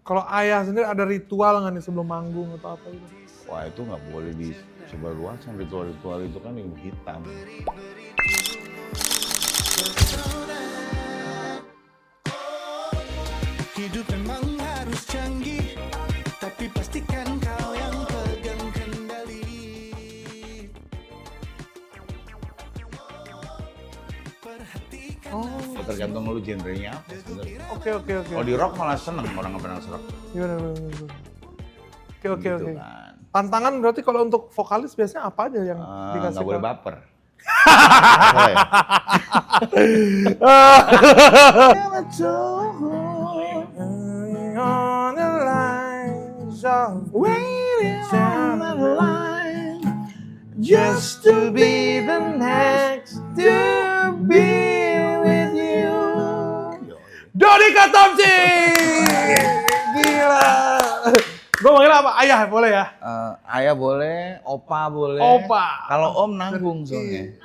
Kalau ayah sendiri ada ritual nggak nih sebelum manggung atau apa gitu? Wah itu nggak boleh disebarluaskan, ritual-ritual itu kan ilmu hitam. Hidup memang harus canggih, tapi pastikan kau yang pegang kendali. Perhatikan Oh, Tergantung lu genrenya apa sebenarnya. oke. Kalau di rock malah seneng orang nggak pernah rock. Gimana? Oke. Gitu kan. Tantangan berarti kalau untuk vokalis biasanya apa aja yang dikasih? Nggak boleh tahu? baper. Salah ya? On the lines of waiting on the line, just to be the next to be with you. Dodi Katamsi! Gila. Gue manggil apa? Ayah boleh ya? Ayah boleh, opa boleh. Opa. Kalau om nanggung soalnya.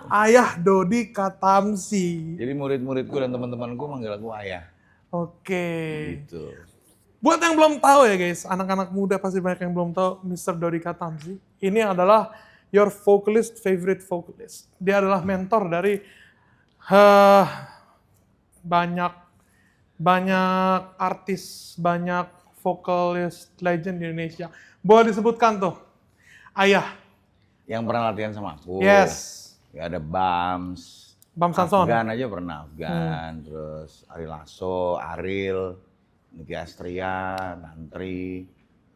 Ayah Dodi Katamsi. Jadi murid-muridku dan teman-temanku manggil aku ayah. Oke. Gitu. Buat yang belum tahu ya guys, anak-anak muda pasti banyak yang belum tahu Mr. Dodi Katamsi. Ini adalah your favorite vocalist. Dia adalah mentor dari banyak artis, banyak vokalis legend di Indonesia. Boleh disebutkan tuh, ayah. Yang pernah latihan sama aku. Yes. Ya ada Bams. Bam Samson. Afgan aja pernah, Afgan. Terus Ari Lasso, Ariel, Niki Astria, Nantri.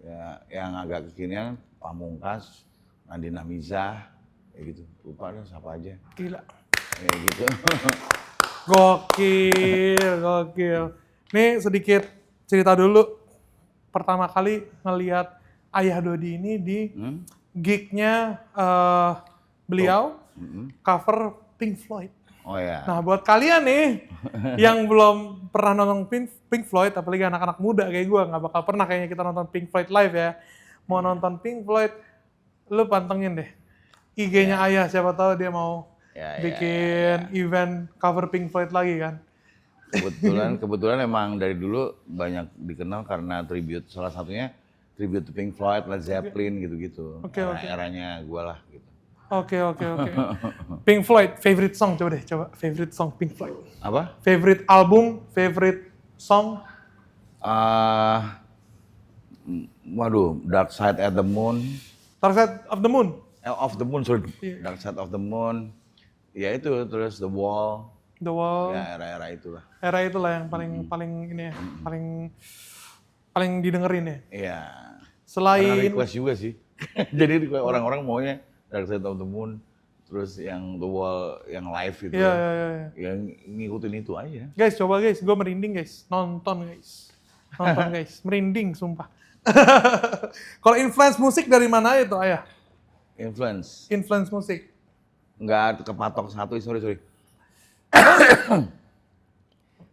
Ya, yang agak kekinian, Pamungkas, Nadina Mizah. Ya gitu, lupa deh siapa aja. Gila. Ya gitu. Gokil. Nih sedikit cerita dulu. Pertama kali ngelihat Ayah Dodi ini di gig-nya beliau cover Pink Floyd. Oh ya. Nah buat kalian nih yang belum pernah nonton Pink Floyd, apalagi anak-anak muda kayak gue, nggak bakal pernah kayaknya kita nonton Pink Floyd live ya. Mau nonton Pink Floyd, lu pantengin deh IG-nya Ayah, siapa tahu dia mau bikin event cover Pink Floyd lagi kan. Kebetulan emang dari dulu banyak dikenal karena tribute, salah satunya tribute to Pink Floyd, Led Zeppelin gitu-gitu. Oke. Eranya gue lah gitu. Oke. Pink Floyd, favorite song coba favorite song Pink Floyd. Apa? Favorite album, favorite song. Waduh, Dark Side of the Moon. Dark Side of the Moon. Sorry. Dark Side of the Moon. Ya itu, terus The Wall. The Wall. Ya era-era itulah. Era itulah yang paling ini ya, paling didengerin ya. Iya. Selain Karena request juga sih. Jadi orang-orang maunya Dark Side of the Moon, terus yang The Wall yang live gitu. Iya. Yang ngikutin itu aja. Guys, coba guys, gue merinding guys. Nonton guys, merinding sumpah. Kalau influence musik dari mana itu Ayah? Influence musik. Nggak kepatok satu, sorry.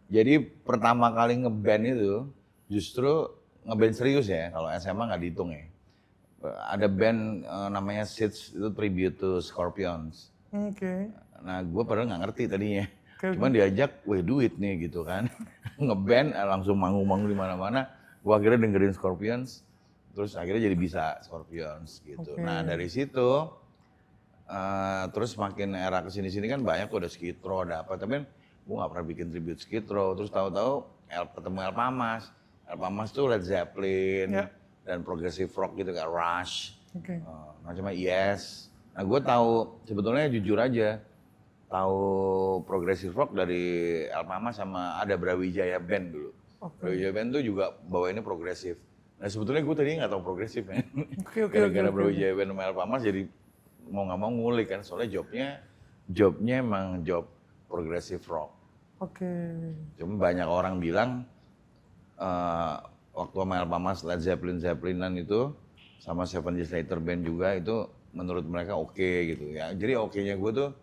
Jadi pertama kali ngeband itu justru ngeband serius ya, kalau SMA nggak dihitung ya. Ada band namanya Seeds, itu tribute to Scorpions. Oke. Nah gue padahal nggak ngerti tadinya. Oke. Cuman diajak, weh duit nih gitu kan. Ngeband langsung manggung-manggung di mana-mana. Gue akhirnya dengerin Scorpions, terus akhirnya jadi bisa Scorpions gitu. Oke. Nah dari situ, terus makin era kesini-sini kan banyak tuh, ada Skid Row, ada apa. Tapi kan gue nggak pernah bikin tribute Skid Row. Terus tahu-tahu ketemu El Pamas. El Pamas tuh Led Zeppelin dan progressive rock gitu kayak Rush, macamnya Yes. Nah gue tahu, sebetulnya jujur aja, tahu progressive rock dari El Pamas sama ada Brawijaya Band dulu. Brawijaya Band tuh juga bawainnya progresif. Nah sebetulnya gue tadi nggak tahu progresif kan. Gara-gara Brawijaya Band sama El Pamas jadi mau nggak mau ngulik kan, soalnya jobnya emang job progressive rock. Cuma banyak orang bilang waktu sama El Pamas, Led Zeppelinan itu sama Seven Years Later Band juga itu menurut mereka oke gitu ya. Jadi oke-nya gue tuh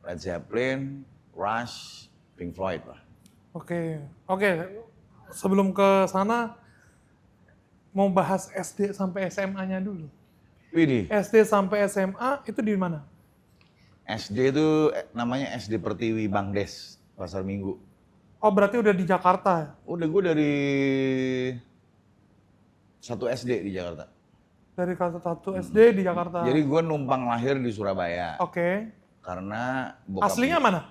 Led Zeppelin, Rush, Pink Floyd lah. Oke. Sebelum ke sana mau bahas SD sampai SMA-nya dulu. Widih. SD sampai SMA itu di mana? SD itu namanya SD Pertiwi Bangdes, Pasar Minggu. Oh berarti udah di Jakarta. Udah gue dari satu SD di Jakarta. Dari kelas 1 SD di Jakarta. Jadi gue numpang lahir di Surabaya. Oke. Karena bokap Aslinya mana?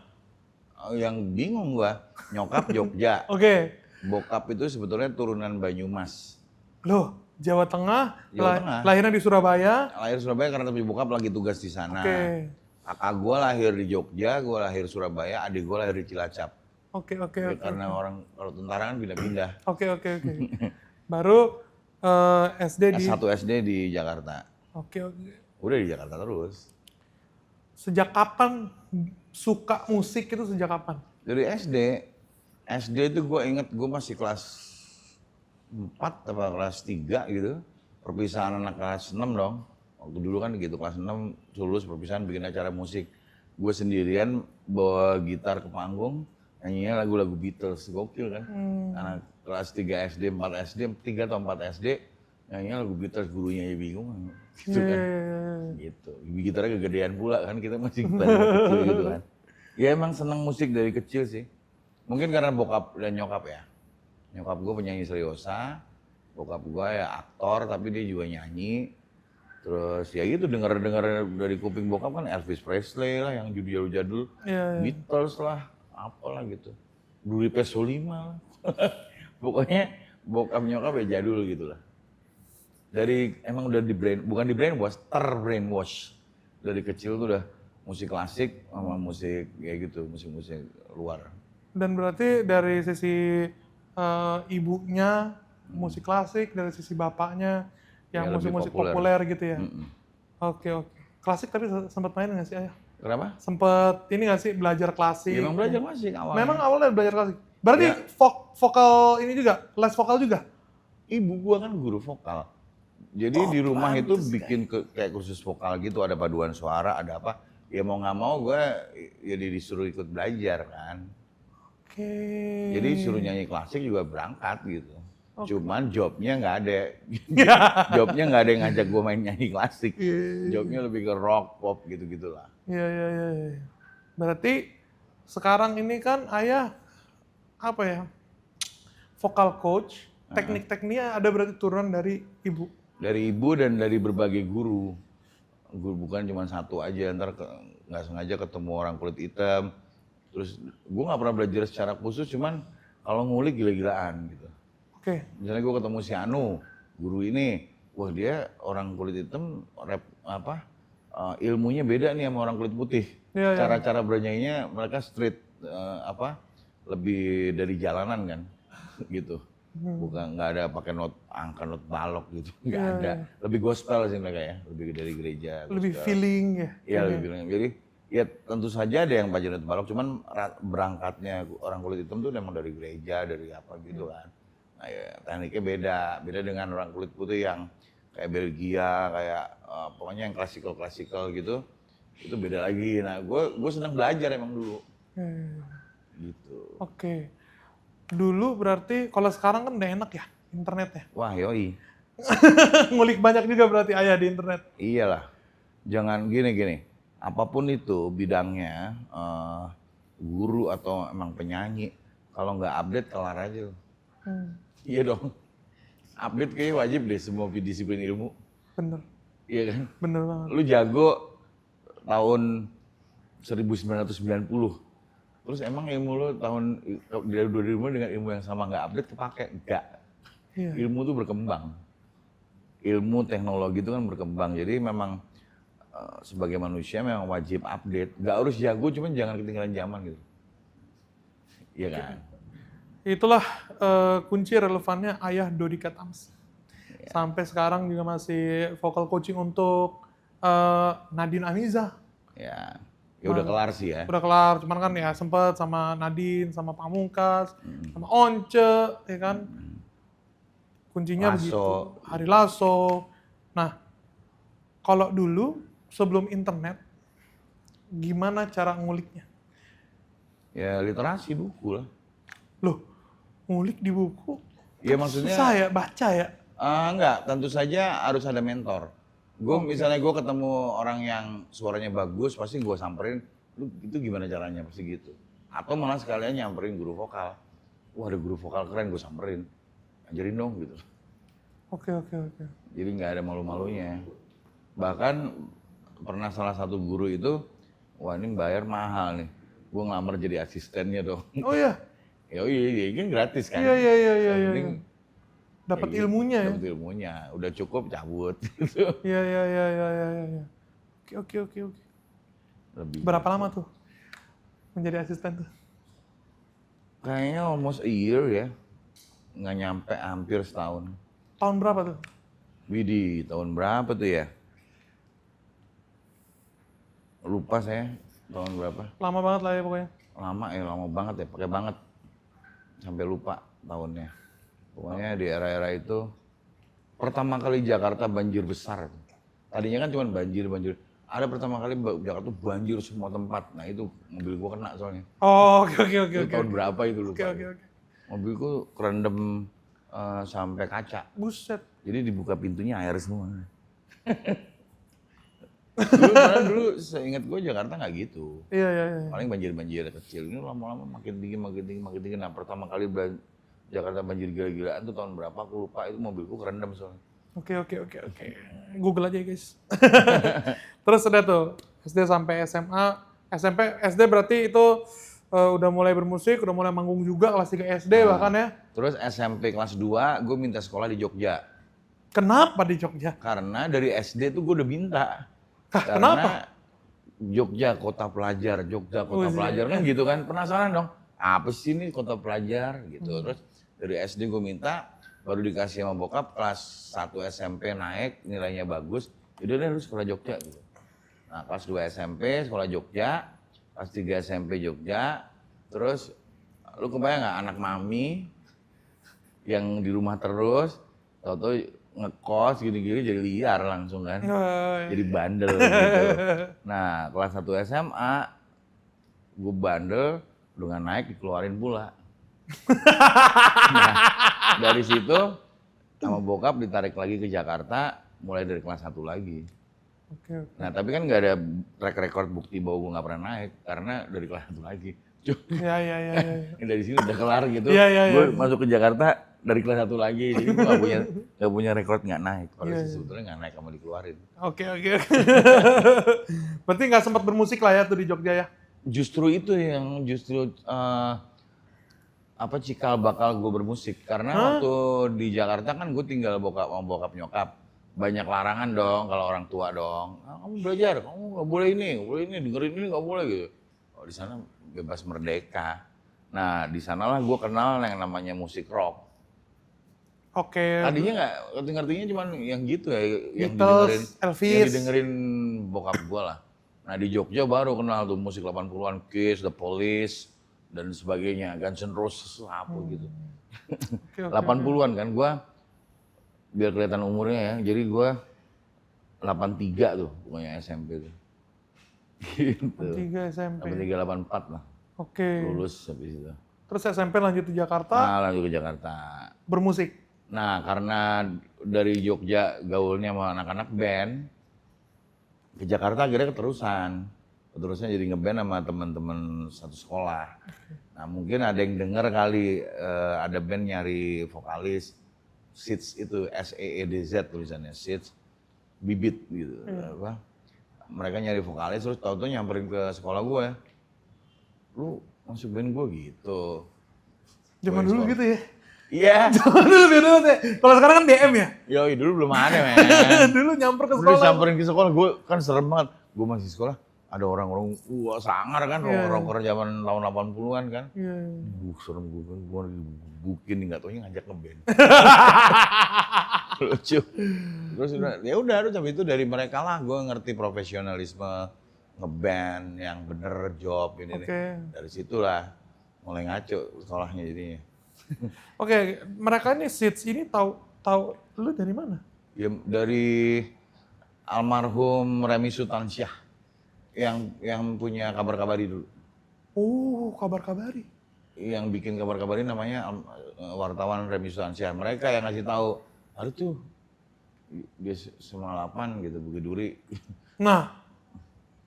yang bingung gua, nyokap Jogja. Oke. Bokap itu sebetulnya turunan Banyumas. Loh, Jawa Tengah, Jawa Tengah. lahirnya di Surabaya. Lahir Surabaya karena tapi bokap lagi tugas di sana. Oke. Kakak gua lahir di Jogja, gua lahir Surabaya, adik gua lahir di Cilacap. Oke. Ya, karena orang kalau tentara kan pindah-pindah. Oke. Baru SD di. S1 SD di Jakarta. Oke. Udah di Jakarta terus. Sejak kapan suka musik itu sejak kapan? Dari SD. SD itu gue inget gue masih kelas 4 atau kelas 3 gitu. Perpisahan anak kelas 6 dong. Waktu dulu kan gitu, kelas 6 lulus perpisahan bikin acara musik. Gue sendirian bawa gitar ke panggung, nyanyinya lagu-lagu Beatles. Gokil kan. Anak kelas 3 SD, 4 SD, 3 atau 4 SD, nyanyinya lagu Beatles, gurunya ya bingung. Gitu kan. Gitu. Gitarnya kegedean pula kan, kita masih gitar kecil gitu kan. Ya emang seneng musik dari kecil sih. Mungkin karena bokap dan nyokap ya. Nyokap gue penyanyi seriosa, bokap gue ya aktor tapi dia juga nyanyi. Terus ya gitu denger dari kuping bokap kan Elvis Presley lah yang jadul-jadul, Beatles lah, apalah gitu. Duri Pesolima lah. Pokoknya bokap nyokap ya jadul gitu lah. Dari emang udah bukan di brainwash, terbrainwash. Dari kecil tuh udah musik klasik sama musik kayak gitu, musik-musik luar. Dan berarti dari sisi ibunya musik klasik, dari sisi bapaknya yang Ya, lebih musik-musik populer gitu ya. Oke. Klasik tapi sempat main nggak sih ayah? Kenapa? Sempet ini nggak sih belajar klasik? Ya, emang belajar musik awalnya. Memang awalnya belajar klasik. Berarti Ya. vokal ini juga, les vokal juga? Ibu gua kan guru vokal. Jadi di rumah itu bikin kayak kursus vokal gitu, ada paduan suara, ada apa. Ya mau nggak mau gue ya disuruh ikut belajar kan. Oke. Jadi suruh nyanyi klasik juga berangkat gitu. Cuman jobnya nggak ada. Jobnya nggak ada yang ngajak gue main nyanyi klasik. Jobnya lebih ke rock, pop gitu-gitulah. Iya. Berarti sekarang ini kan ayah apa ya? Vokal coach, teknik-tekniknya ada berarti turunan dari ibu. Dari ibu dan dari berbagai guru. Guru bukan cuma satu aja, ntar nggak sengaja ketemu orang kulit hitam. Terus gue nggak pernah belajar secara khusus, cuman kalau ngulik gila-gilaan gitu. Oke. Misalnya gue ketemu si Anu, guru ini, wah dia orang kulit hitam, ilmunya beda nih sama orang kulit putih. Iya. Cara-cara bernyanyinya mereka street, lebih dari jalanan kan, gitu. Bukan nggak ada pakai angka not balok gitu, nggak ada. Lebih gospel sih mereka ya, lebih dari gereja. Lebih gospel. feeling ya. Iya lebih feeling. Jadi ya tentu saja ada yang pakai not balok, cuman berangkatnya orang kulit hitam tuh memang dari gereja, dari apa gitu kan. Nah ya tekniknya beda dengan orang kulit putih yang kayak Belgia, kayak pokoknya yang klasikal gitu, itu beda lagi. Nah gue senang belajar emang dulu. Gitu. Oke. Dulu berarti kalau sekarang kan udah enak ya internetnya. Wah yoi. Ngulik banyak juga berarti ayah di internet. Iyalah, jangan gini. Apapun itu bidangnya, guru atau emang penyanyi, kalau nggak update kelar aja. Iya dong. Update kayaknya wajib deh semua disiplin ilmu. Bener. Iya kan? Bener banget. Lu jago tahun 1990. Terus emang ilmu lu tahun dari 2005 dengan ilmu yang sama nggak update kepake? Enggak. Iya. Ilmu tuh berkembang. Ilmu teknologi itu kan berkembang. Jadi memang sebagai manusia memang wajib update. Nggak harus jago, cuman jangan ketinggalan zaman gitu. Iya kan? Itulah kunci relevannya ayah Dodi Ketams. Sampai sekarang juga masih vocal coaching untuk Nadine Amiza. Ya udah kelar sih ya. Udah kelar, cuman kan ya sempet sama Nadine, sama Pamungkas, sama Once, ya kan. Kuncinya Lasso. begitu. Ari Lasso. Nah, kalau dulu sebelum internet, gimana cara nguliknya? Ya literasi buku lah. Loh, ngulik di buku? Ya maksudnya. Susah ya, baca ya? Enggak, tentu saja harus ada mentor. Misalnya gue ketemu orang yang suaranya bagus, pasti gue samperin, lu itu gimana caranya, pasti gitu. Atau malah sekalian nyamperin guru vokal. Wah ada guru vokal keren, gue samperin. Ajarin dong gitu. Oke. Jadi nggak ada malu-malunya. Bahkan pernah salah satu guru itu, wah ini bayar mahal nih. Gue ngelamar jadi asistennya dong. Oh iya. Ya iya, kan gratis kan. Iya. Yang penting Dapat kayak gitu, ilmunya ya. Dapat ilmunya, udah cukup cabut gitu. Iya. Oke. Lebih. Berapa lama tuh menjadi asisten tuh? Kayaknya almost a year ya. Nggak nyampe, hampir setahun. Tahun berapa tuh? Widih, tahun berapa tuh ya? Lupa saya tahun berapa. Lama banget lah ya pokoknya. Lama banget ya, pakai banget. Sampai lupa tahunnya. Pokoknya di era-era itu, pertama kali Jakarta banjir besar. Tadinya kan cuma banjir. Ada pertama kali Jakarta banjir semua tempat. Nah itu mobil gua kena soalnya. Oh, oke. Itu tahun berapa itu lupa. Oke. Mobilku kerendam sampai kaca. Buset. Jadi dibuka pintunya air semua. Dulu seingat gue Jakarta nggak gitu. Iya. Paling banjir kecil. Ini lama-lama makin tinggi. Nah pertama kali Jakarta banjir gila-gilaan tuh tahun berapa aku lupa. Itu mobilku kerendam soalnya. Oke. Google aja guys. Terus udah tuh SD sampai SMA, SD berarti itu udah mulai bermusik, udah mulai manggung juga kelas 3 SD bahkan ya. Terus SMP kelas 2 gue minta sekolah di Jogja. Kenapa di Jogja? Karena dari SD tuh gue udah minta. Kenapa? Jogja kota pelajar kan gitu kan. Penasaran dong, apa sih ini kota pelajar gitu. Terus dari SD gue minta, baru dikasih sama bokap kelas 1 SMP naik, nilainya bagus. Yaudah deh lu sekolah Jogja gitu. Nah kelas 2 SMP sekolah Jogja, kelas 3 SMP Jogja. Terus lu kebayang nggak anak mami yang di rumah terus, tau-tau ngekos gini-gini jadi liar langsung kan. Jadi bandel gitu. Nah kelas 1 SMA, gue bandel, udah nggak naik dikeluarin pula. Nah dari situ sama bokap ditarik lagi ke Jakarta, mulai dari kelas 1 lagi. Oke. Nah tapi kan nggak ada track record bukti bahwa gue nggak pernah naik, karena dari kelas 1 lagi. Iya. Dari sini udah kelar gitu, Iya. gue masuk ke Jakarta dari kelas 1 lagi, jadi gue nggak punya rekor nggak naik. Kalau sebetulnya nggak naik, kamu dikeluarin. Oke. Berarti nggak sempat bermusik lah ya tuh di Jogja ya? Justru itu yang cikal bakal gue bermusik. Karena waktu di Jakarta kan gue tinggal bokap nyokap. Banyak larangan dong kalau orang tua dong. Kamu belajar, kamu nggak boleh ini, dengerin ini nggak boleh gitu. Oh di sana bebas merdeka. Nah di sanalah gue kenal yang namanya musik rock. Oke. Tadinya nggak ngertinya cuma yang gitu ya, yang Beatles, Elvis. didengerin bokap gue lah. Nah di Jogja baru kenal tuh musik 80-an, Kiss, The Police, dan sebagainya, Guns N' Roses, apa gitu. 80-an kan gue, biar kelihatan umurnya ya, jadi gue 83 tuh pokoknya SMP tuh. Gitu. 3 SMP. 83, 84 lah, Oke. lulus habis itu. Terus SMP lanjut ke Jakarta, Nah lanjut ke Jakarta. bermusik. Nah karena dari Jogja gaulnya sama anak-anak band, ke Jakarta akhirnya keterusan jadi ngeband sama teman-teman satu sekolah. Nah mungkin ada yang denger kali ada band nyari vokalis, Seeds itu SEEDZ tulisannya, Seeds, bibit gitu. Apa? Mereka nyari vokalis terus tau-tau nyamperin ke sekolah gue, lu masuk band gue gitu. Zaman dulu gitu ya? Iya. Zaman dulu beda banget ya. Kalau sekarang kan DM ya? Yoi, dulu belum ada men. Dulu nyamper ke Dulu sekolah. disamperin ke sekolah, gue kan serem banget. Gue masih sekolah, ada orang-orang, sangar kan, rocker zaman tahun 80-an kan. Iya. Serem gue dibukin, nggak taunya ngajak ngeband. Lucu. Terus udah sampai itu dari mereka lah, gue ngerti profesionalisme ngeband yang bener, job ini nih. Dari situlah mulai ngaco sekolahnya jadinya. Oke, mereka ini Seeds ini tahu lu dari mana? Ya dari almarhum Remi Sutansyah yang punya Kabar-Kabari dulu. Oh, Kabar-Kabari. Yang bikin Kabar-Kabari namanya wartawan Remi Sutansyah. Mereka yang ngasih tahu, ada tuh dia 98 gitu, Bukit Duri. Nah,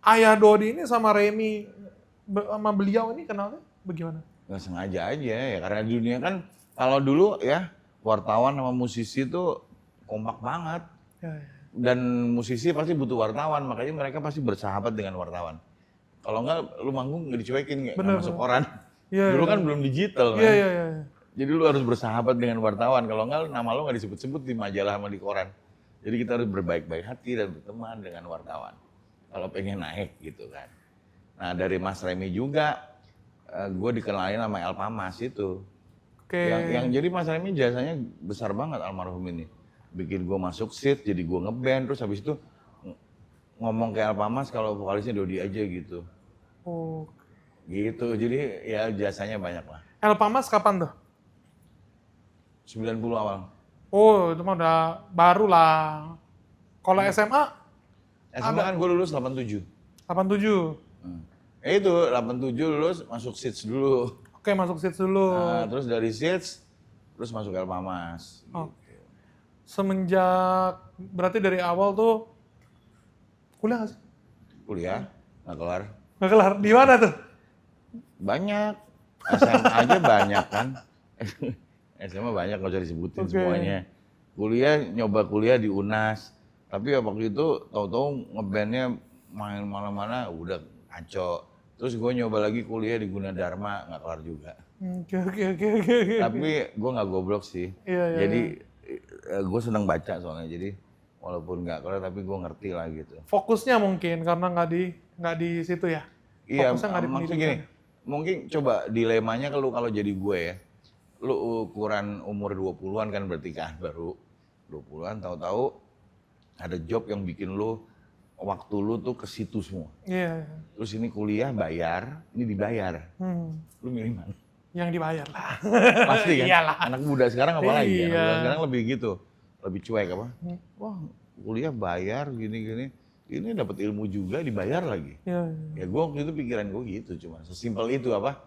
Ayah Dodi ini sama Remi sama beliau ini kenalnya bagaimana? Nggak sengaja aja ya, karena di dunia kan kalau dulu ya wartawan sama musisi tuh kompak banget. Ya, ya. Dan musisi pasti butuh wartawan, makanya mereka pasti bersahabat dengan wartawan. Kalau enggak, lu manggung nggak dicuekin, nggak Bener, masuk bener. koran. Iya, Dulu iya. kan belum digital, Iya, kan. iya, iya. Jadi lu harus bersahabat dengan wartawan, kalau enggak nama lu nggak disebut-sebut di majalah sama di koran. Jadi kita harus berbaik-baik hati dan berteman dengan wartawan. Kalau pengen naik gitu kan. Nah dari Mas Remy juga, gue dikenalin sama El Pamas itu. Oke. Yang jadi Mas Remy jasanya besar banget almarhum ini. Bikin gue masuk seat, jadi gue ngeband, terus habis itu ngomong ke El Pamas kalau vokalisnya Dodi aja gitu. Oh. Gitu, jadi ya jasanya banyak lah. El Pamas kapan tuh? 90 awal. Oh, itu mah udah baru lah. Kalau SMA, SMA kan gue lulus 87. 87. Itu 87 lulus masuk SITS dulu. Oke, masuk SITS dulu. Nah, terus dari SITS terus masuk El Pamas. Oh. Semenjak, berarti dari awal tuh kuliah nggak sih? Kuliah nggak kelar. Nggak kelar. Di mana tuh? Banyak. SMA aja banyak kan. SMA banyak nggak usah disebutin Oke. semuanya. Kuliah nyoba kuliah di UNAS. Tapi ya waktu itu tahu-tahu ngebandnya main mana-mana udah kacau. Terus gue nyoba lagi kuliah di Gunadarma nggak kelar juga. Oke. Tapi gue nggak goblok sih. Iya, iya, Jadi gue seneng baca soalnya. Jadi walaupun nggak kelar tapi gue ngerti lah gitu. Fokusnya mungkin karena nggak di situ ya. Iya, Fokusnya nggak di maksudnya pendidikan. gini. Mungkin coba dilemanya kalau jadi gue ya. Lu ukuran umur 20-an kan berarti kan baru 20-an tahu-tahu ada job yang bikin lu waktu lu tuh ke situ semua. Iya. Terus ini kuliah bayar, ini dibayar. Lu milih mana? Yang dibayar lah. Pasti kan? Iyalah. Anak muda sekarang apa lagi? Anak Iya. muda sekarang lebih gitu. Lebih cuek apa? Wah, kuliah bayar gini-gini. Ini dapat ilmu juga dibayar lagi. Iya. Ya gue waktu itu pikiran gue gitu cuma sesimpel itu apa?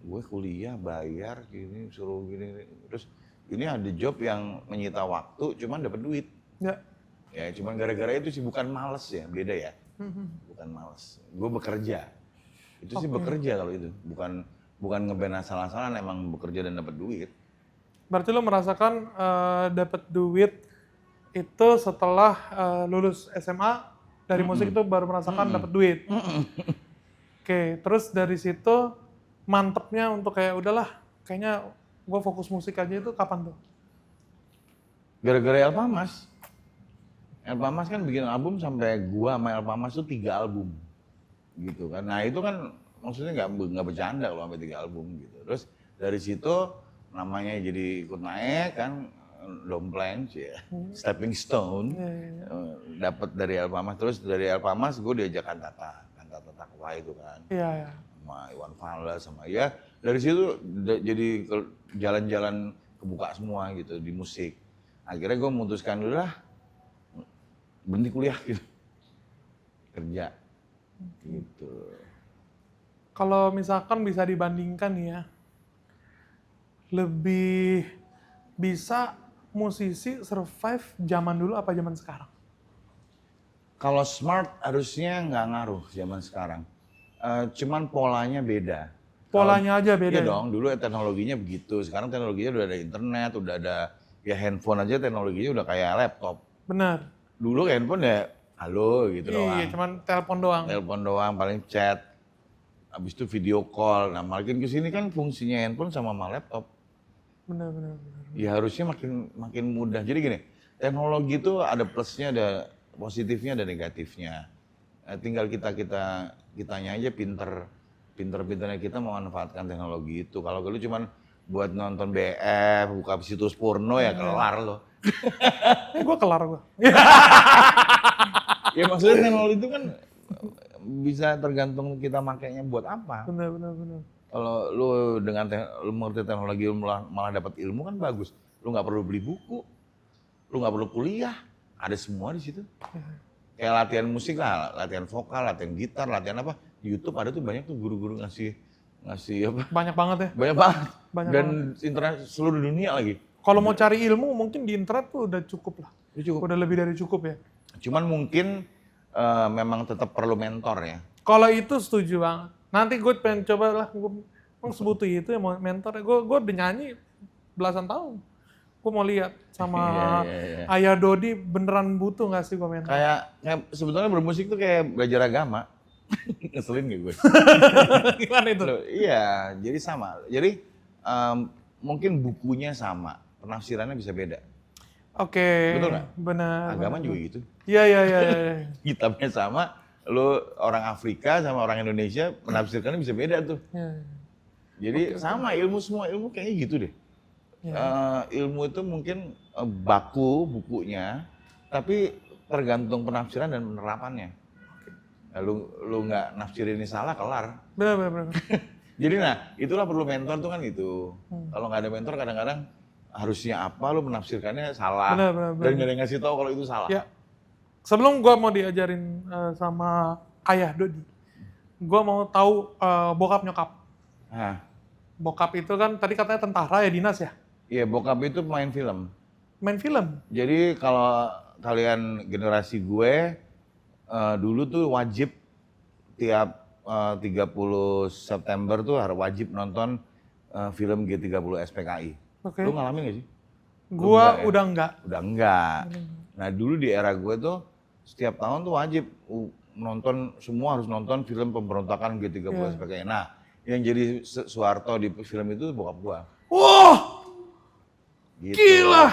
Gue kuliah bayar gini suruh gini. Terus ini ada job yang menyita waktu cuman dapat duit. Ya. Ya cuman gara-gara itu sih bukan males ya, beda ya. Bukan males. Gue bekerja. Itu sih bekerja kalau itu. Bukan ngeband asal-asalan, emang bekerja dan dapat duit. Berarti lo merasakan dapat duit itu setelah lulus SMA dari musik itu baru merasakan dapat duit. Oke, terus dari situ mantepnya untuk kayak udahlah, kayaknya gue fokus musik aja itu kapan tuh? Gara-gara El Pamas. El Pamas kan bikin album sampai gua sama El Pamas tuh 3 album. Gitu kan. Nah itu kan maksudnya nggak bercanda kalau sampai 3 album gitu. Terus dari situ namanya jadi ikut naik kan, Dompleng ya, Stepping Stone. Dapat dari El Pamas. Terus dari El Pamas gue diajak kantata takwa itu kan. Iya. Sama Iwan Fals sama ya dari situ jadi jalan-jalan kebuka semua gitu di musik. Akhirnya gue memutuskan dulu lah berhenti kuliah gitu, kerja gitu. Kalau misalkan bisa dibandingkan nih ya, lebih bisa musisi survive zaman dulu apa zaman sekarang? Kalau smart harusnya nggak ngaruh zaman sekarang. Cuman polanya beda. Polanya aja beda. Iya dong, dulu teknologinya begitu. Sekarang teknologinya udah ada internet, udah ada ya handphone aja teknologinya udah kayak laptop. Benar. Dulu handphone ya halo gitu doang. Iya, cuman telepon doang. Telepon doang, paling chat. Habis itu video call. Nah makin kesini kan fungsinya handphone sama laptop. Benar. Ya harusnya makin mudah. Jadi gini, teknologi itu ada plusnya, ada positifnya, ada negatifnya. Tinggal kitanya aja pinter-pinternya kita memanfaatkan teknologi itu. Kalau lu cuman buat nonton BF, buka situs porno ya kelar lo. Gue kelar gue. Ya maksudnya teknologi itu kan bisa tergantung kita makainya buat apa. Benar. Kalau lu dengan lu mengerti teknologi lu malah dapat ilmu kan bagus. Lu nggak perlu beli buku, lu nggak perlu kuliah, ada semua di situ. Kayak latihan musik lah, latihan vokal, latihan gitar, latihan apa. Di YouTube ada tuh banyak tuh guru-guru ngasih apa? Banyak banget ya. Banyak banget. Banyak Dan internet seluruh dunia lagi. Kalau mau cari ilmu mungkin di internet tuh udah cukup lah. Itu cukup. Udah lebih dari cukup ya. Cuman mungkin memang tetap perlu mentor ya. Kalau itu setuju banget. Nanti gue pengen coba lah, gue emang sebutu itu ya mentor. Gue udah nyanyi belasan tahun. Gue mau lihat sama Iya. Ayah Dodi beneran butuh nggak sih gue mentor? Kayak sebetulnya bermusik tuh kayak belajar agama. Ngeselin gak gue? Gimana itu? Loh, iya, jadi sama. Jadi mungkin bukunya sama, penafsirannya bisa beda. Oke. Betul nggak? Benar. Agama juga gitu. Iya. Kitabnya sama, lo orang Afrika sama orang Indonesia menafsirkannya bisa beda tuh. Iya. Jadi sama ilmu, semua ilmu kayaknya gitu deh. Ilmu itu mungkin baku bukunya, tapi tergantung penafsiran dan penerapannya. Nah, lu nggak nafsirin ini salah, kelar. Benar. Jadi itulah perlu mentor tuh kan gitu. Kalau nggak ada mentor kadang-kadang harusnya apa, lu menafsirkannya salah. Benar. Dan nggak ada yang ngasih tahu kalau itu salah. Ya. Sebelum gue mau diajarin sama Ayah Dodi, gue mau tahu bokap nyokap. Nah, Bokap itu kan tadi katanya tentara ya, dinas ya? iya bokap itu pemain film. Main film? Jadi kalau kalian generasi gue, dulu tuh wajib tiap 30 September tuh harus wajib nonton film G30 SPKI. Oke. Lu ngalamin gak sih? Gua Enggak ya? udah enggak. Udah enggak. Nah dulu di era gue tuh setiap tahun tuh wajib nonton, semua harus nonton film pemberontakan G30 SPKI. Nah yang jadi Soeharto di film itu bokap gua. Wah, Gitu. gila!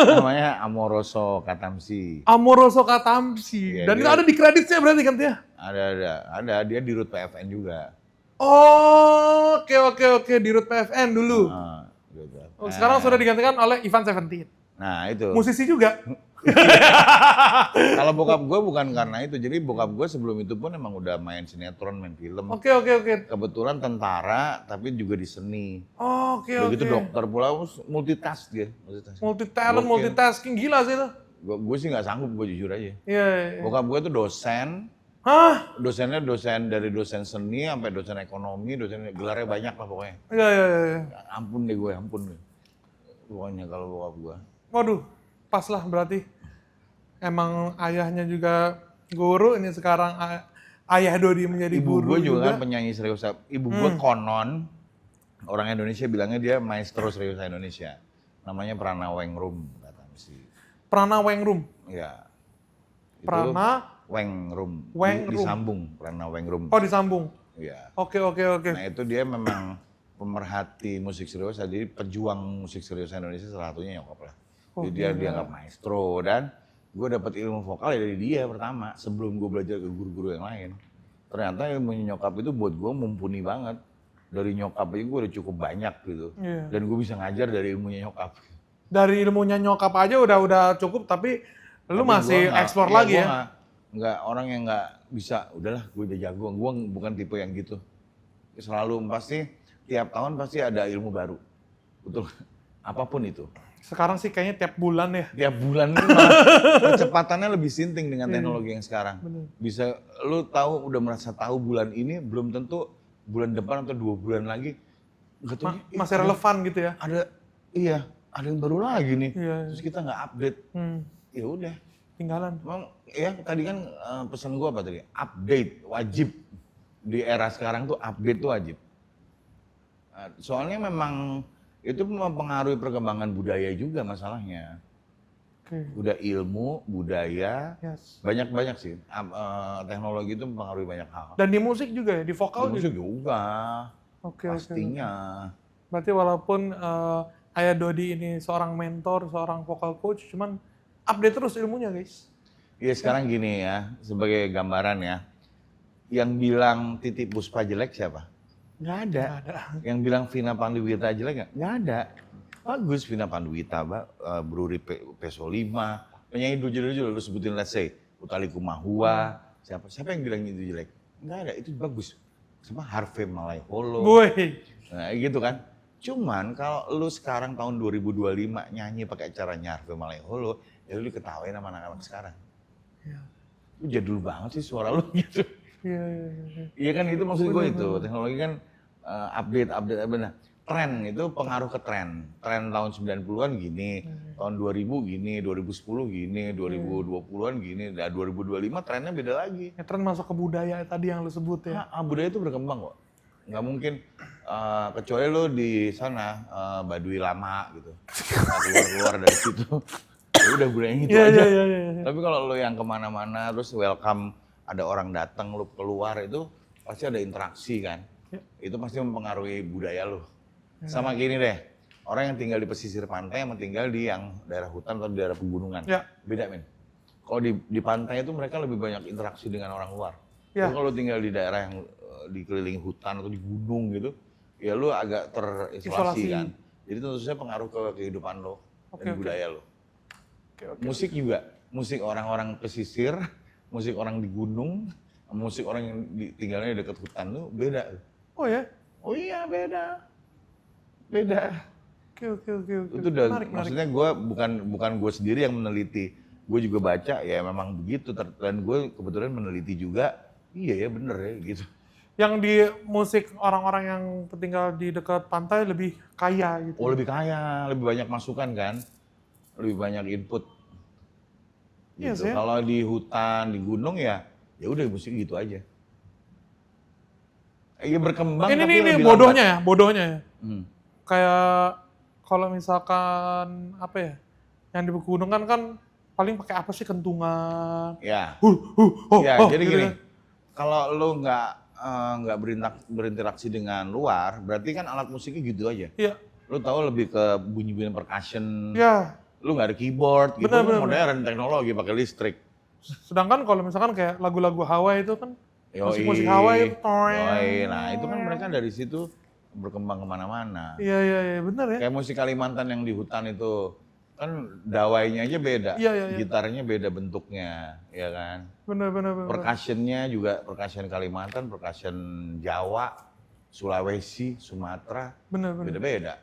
Namanya Amoroso Katamsi. Amoroso Katamsi. Iya, Dan itu dia- ada di kreditnya berarti kan dia? Ada. Dia di Rut PFN juga. Oh, oke. Di Rut PFN dulu. Nah, gitu. Oh, sekarang sudah digantikan oleh Ivan Seventeen. Nah itu. Musisi juga. Kalau bokap gue bukan karena itu. Jadi bokap gue sebelum itu pun emang udah main sinetron, main film. Oke. Kebetulan tentara, tapi juga di seni. Oke. Udah gitu dokter pula, multitask dia. Multi talent, Gokil. multitasking, gila sih itu. Gue sih nggak sanggup, gue jujur aja. Iya. Bokap gue tuh dosen. Hah? Dosennya dari dosen seni sampai dosen ekonomi, gelarnya banyak lah pokoknya. Iya. Ampun deh. Pokoknya kalau bokap gue. Waduh, pas lah berarti. Emang ayahnya juga guru, ini sekarang Ayah Dodi menjadi Ibu guru gue juga kan penyanyi serius. Ibu gue konon, orang Indonesia bilangnya dia maestro serius Indonesia. Namanya Prana Wengrum, kata sih. Prana Wengrum. Ya. Itu Prana Wengrum. Wengrum. Disambung, Prana Wengrum. Oh, disambung. Iya. Oke. Nah itu dia memang pemerhati musik serius, jadi pejuang musik serius Indonesia salah satunya nyokap lah. Oh, Jadi dia dianggap maestro dan gue dapat ilmu vokal ya dari dia pertama sebelum gue belajar ke guru-guru yang lain. Ternyata ilmu nyokap itu buat gue mumpuni banget. Dari nyokap aja gue udah cukup banyak gitu. Iya. Dan gue bisa ngajar dari ilmunya nyokap. Dari ilmunya nyokap aja udah cukup, tapi lu Tapi masih gua nggak- eksplor iya, lagi gua ya? nggak orang yang nggak bisa, udahlah gue udah jago. Gue bukan tipe yang gitu. Selalu pasti tiap tahun pasti ada ilmu baru. Betul. Apapun itu. Sekarang sih kayaknya tiap bulan ya. Tiap bulan ini malah kecepatannya lebih sinting dengan teknologi yang sekarang. Bener. Bisa lu tahu, udah merasa tahu bulan ini, belum tentu bulan depan atau 2 bulan lagi nggak tahu Masih relevan gitu ya? ada yang baru lagi nih. Iya. Terus kita nggak update. Ya udah. Tinggalan. Emang ya tadi kan pesan gua apa tadi? Update wajib. Di era sekarang tuh update tuh wajib. Soalnya memang itu mempengaruhi perkembangan budaya juga masalahnya. Oke. Udah ilmu, budaya, Yes. banyak sih. Teknologi itu mempengaruhi banyak hal. Dan di musik juga ya, di vokal juga. Musik juga, Oke. pastinya. Berarti walaupun Ayah Dodi ini seorang mentor, seorang vocal coach, cuman update terus ilmunya guys. Iya sekarang gini ya, sebagai gambaran ya. Yang bilang Titiek Puspa jelek siapa? Nggak ada. Nggak ada. Yang bilang Vina Panduwinata jelek nggak ada. Bagus Vina Panduwinata, Bruri Peso 5, penyanyi dulu lu sebutin let's say, Utha Likumahua, siapa yang bilang itu jelek? Nggak ada, itu bagus. Sama Harvey Malaiholo. Gue. Nah gitu kan. Cuman kalau lu sekarang tahun 2025 nyanyi pakai caranya Harvey Malaiholo, ya lu diketawain sama anak-anak sekarang. Iya. Lu jadul banget sih suara lu gitu. Iya. Iya kan itu maksud gue itu. Teknologi kan update. Nah, tren itu pengaruh ke tren. Tren tahun 90-an gini, tahun 2000 gini, 2010 gini, 2020-an gini, dan 2025 trennya beda lagi. Ya, tren masuk ke budaya tadi yang lu sebut ya. Nah, budaya itu berkembang kok. nggak mungkin kecuali lu di sana Baduy lama gitu, nggak keluar dari situ. Ya udah budayanya itu Iya, aja. iya, iya, iya. Tapi kalau lu yang kemana-mana terus welcome, ada orang datang lu keluar itu pasti ada interaksi kan. Itu pasti mempengaruhi budaya lu. Sama gini deh, orang yang tinggal di pesisir pantai sama tinggal di yang daerah hutan atau di daerah pegunungan. Ya. Beda men. Kalau di pantai itu mereka lebih banyak interaksi dengan orang luar. Ya. Tapi kalau tinggal di daerah yang dikelilingi hutan atau di gunung gitu, ya lu agak terisolasi Isolasi. kan. Jadi tentu saja pengaruh ke kehidupan lo dan budaya lo. Oke. Musik juga, musik orang-orang pesisir, musik orang di gunung, musik orang yang tinggalnya di dekat hutan tuh beda. Oh ya? Oh iya beda, beda. Oke. Itu udah, Menarik. maksudnya gue bukan gue sendiri yang meneliti, gue juga baca ya memang begitu dan gue kebetulan meneliti juga, iya ya bener ya gitu. Yang di musik orang-orang yang tinggal di dekat pantai lebih kaya gitu. Oh lebih kaya, lebih banyak masukan kan, lebih banyak input. Iya Gitu. sih. Kalau di hutan, di gunung ya udah musik gitu aja. Iya berkembang Ini tapi lebih bodohnya ya. Hmm. Kayak kalau misalkan apa ya? Yang di pegunungan kan paling pakai apa sih, kentungan. Ya, Ya, jadi gitu gini, kan. kalau lu nggak berinteraksi dengan luar, berarti kan alat musiknya gitu aja. Iya. Lu tahu lebih ke bunyi-bunyi percussion, Ya. lu nggak ada keyboard gitu, Benar, lu benar, modern teknologi pakai listrik. Sedangkan kalau misalkan kayak lagu-lagu Hawaii itu kan Yoi, musik Hawaii itu. yoi. Nah itu kan mereka dari situ berkembang kemana-mana. Iya, benar ya. Kayak musik Kalimantan yang di hutan itu, kan dawainya aja beda, Iya. gitarnya beda bentuknya, ya kan. Benar. Percussionnya juga percussion Kalimantan, percussion Jawa, Sulawesi, Sumatera, Benar. beda-beda.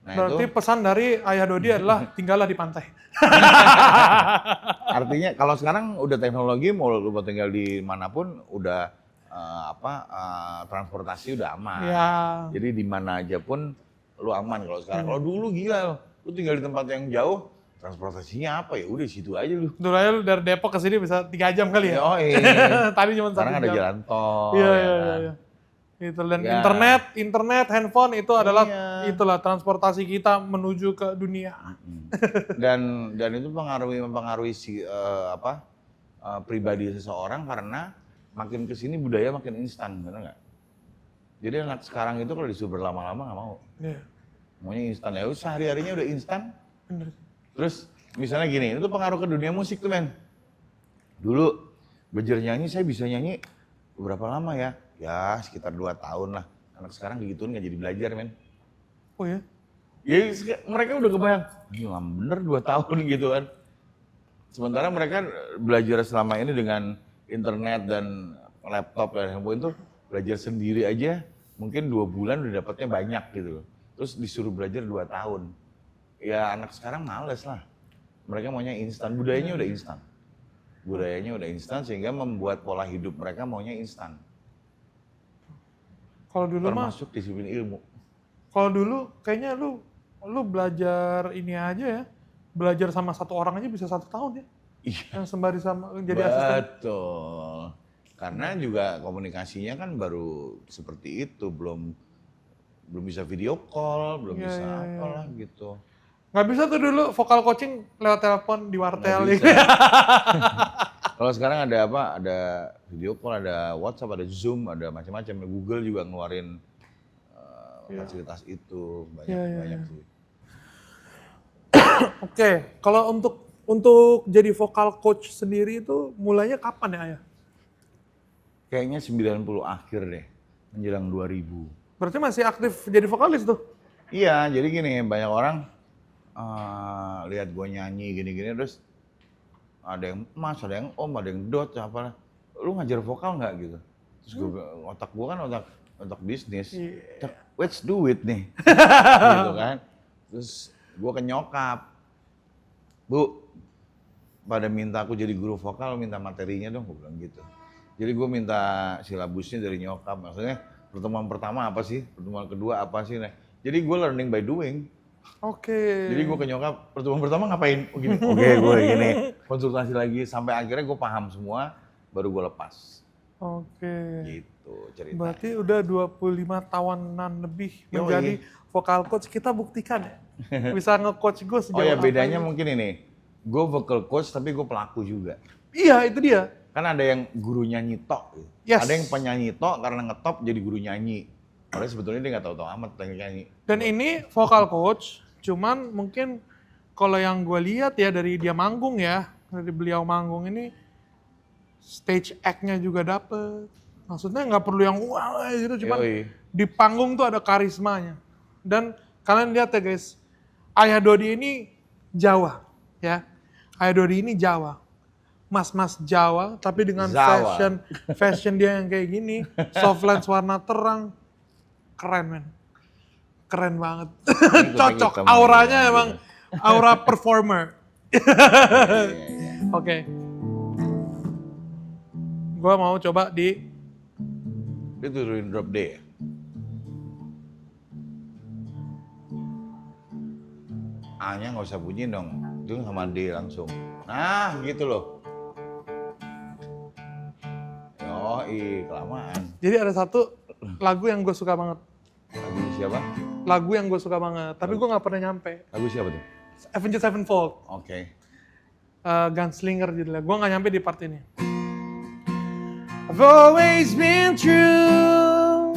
Nah Berarti itu pesan dari Ayah Dodi adalah tinggallah di pantai. artinya kalau sekarang udah teknologi, mau lu tinggal di manapun udah transportasi udah aman. Ya. Jadi di mana aja pun lu aman kalau sekarang. Kalau dulu gila, lu tinggal di tempat yang jauh, transportasinya apa ya? Udah situ aja lu. Dulu aja lu dari Depok ke sini bisa 3 jam kali ya. Yoi. Tadi cuma 1 Sekarang ada jam. jalan tol. Iya. ya kan? Itu dan Ya. internet, handphone itu adalah Iya. itulah transportasi kita menuju ke dunia. Dan itu mempengaruhi pribadi seseorang karena makin kesini budaya makin instan, benar nggak? Jadi anak sekarang itu kalau disuruh berlama-lama nggak mau, Iya. maunya instan. Ya udah sehari-harinya udah instan. Bener. Terus misalnya gini, itu pengaruh ke dunia musik tuh men. Dulu belajar nyanyi saya bisa nyanyi berapa lama ya? Ya sekitar 2 tahun lah. Anak sekarang digituin nggak jadi belajar men. Oh ya? Ya mereka udah kebayang, ini lama bener 2 tahun gitu kan. Sementara mereka belajar selama ini dengan internet dan laptop dan handphone itu belajar sendiri aja mungkin 2 bulan udah dapatnya banyak gitu loh. Terus disuruh belajar 2 tahun. Ya anak sekarang males lah. Mereka maunya instan, budayanya udah instan. Budayanya udah instan sehingga membuat pola hidup mereka maunya instan. Kalau dulu mah, Termasuk disiplin ilmu. kalau dulu kayaknya lu belajar ini aja ya. Belajar sama 1 orang aja bisa 1 tahun ya. Iya. Yang sembari sama jadi asisten. Betul. Karena juga komunikasinya kan baru seperti itu, belum bisa video call, belum Iya, bisa iya, iya. apalah gitu. Nggak bisa tuh dulu vokal coaching lewat telepon di wartel Nggak gitu. bisa. Kalau sekarang ada apa? Ada video call, ada WhatsApp, ada Zoom, ada macam-macam. Google juga ngeluarin fasilitas itu banyak sih. Oke, kalau untuk jadi vokal coach sendiri itu mulainya kapan ya, Ayah? Kayaknya 90 akhir deh, menjelang 2000. Berarti masih aktif jadi vokalis tuh? Iya, jadi gini, banyak orang lihat gue nyanyi gini-gini terus ada yang mas, ada yang om, ada yang dot, apa? Lu ngajar vokal nggak gitu? Terus otak gue kan otak bisnis. Iya. Let's do it nih, gitu kan? Terus gue ke nyokap, Bu, pada minta aku jadi guru vokal, minta materinya dong, gue bilang gitu. Jadi gue minta silabusnya dari nyokap, maksudnya pertemuan pertama apa sih, pertemuan kedua apa sih, nah. Jadi gue learning by doing. Oke. Jadi gue ke nyokap, pertemuan pertama ngapain? Oh, gini. Oke, gue gini, konsultasi lagi, sampai akhirnya gue paham semua, baru gue lepas. Oke. Gitu cerita. Berarti udah 25 tahunan lebih Yoi. menjadi vocal coach. Kita buktikan ya. Bisa nge-coach gue sejauh Oh ya, apa bedanya ini. mungkin ini. Gue vocal coach tapi gue pelaku juga. Iya, itu dia. Kan ada yang guru nyanyi tok. Yes. Ada yang penyanyi tok karena ngetop jadi guru nyanyi. Padahal sebetulnya dia nggak tahu-tahu amat teknik nyanyi. Dan ini vocal coach, cuman mungkin kalau yang gue lihat ya dari dia manggung ya, dari beliau manggung ini stage act-nya juga dapet. Maksudnya nggak perlu yang wah gitu, cuman Yoi. di panggung tuh ada karismanya. Dan kalian lihat ya guys, Ayah Dodi ini Jawa ya. Ayah Dodi ini Jawa. Mas-mas Jawa tapi dengan Zawa. fashion dia yang kayak gini, soft lens warna terang. Keren men. Keren banget. Ini Cocok, hitam auranya gitu. emang aura performer. Oke. Gua mau coba di Itu turunin drop D ya? A-nya nggak usah bunyi dong, itu sama D langsung. Nah, gitu loh. Yoi, kelamaan. Jadi ada satu lagu yang gue suka banget. Lagu siapa? Lagu yang gue suka banget, tapi gue nggak pernah nyampe. Lagu siapa tuh? Avenged Sevenfold, Oke. Gunslinger judulnya. Gue nggak nyampe di part ini. I've always been true.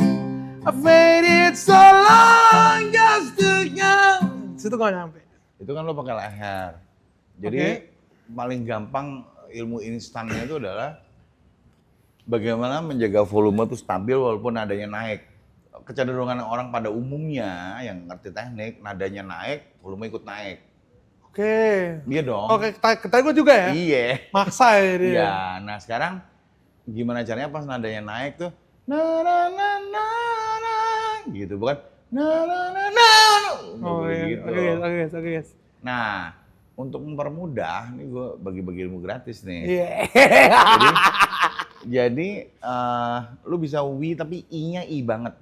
I've waited so long just to come. Situ gue nggak nyampe. Itu kan lo pakai leher. Jadi paling gampang ilmu instannya itu adalah bagaimana menjaga volume itu stabil walaupun nadanya naik. Kecenderungan orang pada umumnya yang ngerti teknik, nadanya naik, volume ikut naik. Oke. Iya dong. Oke, kata gue juga ya. Iya. Maksa ya dia. Iya. Nah sekarang gimana caranya pas nadanya naik tuh na na na na na gitu bukan na na na na na. Oh Nggak boleh iya, gitu. oke guys. Nah untuk mempermudah, ini gue bagi-bagi ilmu gratis nih. Iya. Jadi lu bisa wi tapi i-nya i banget.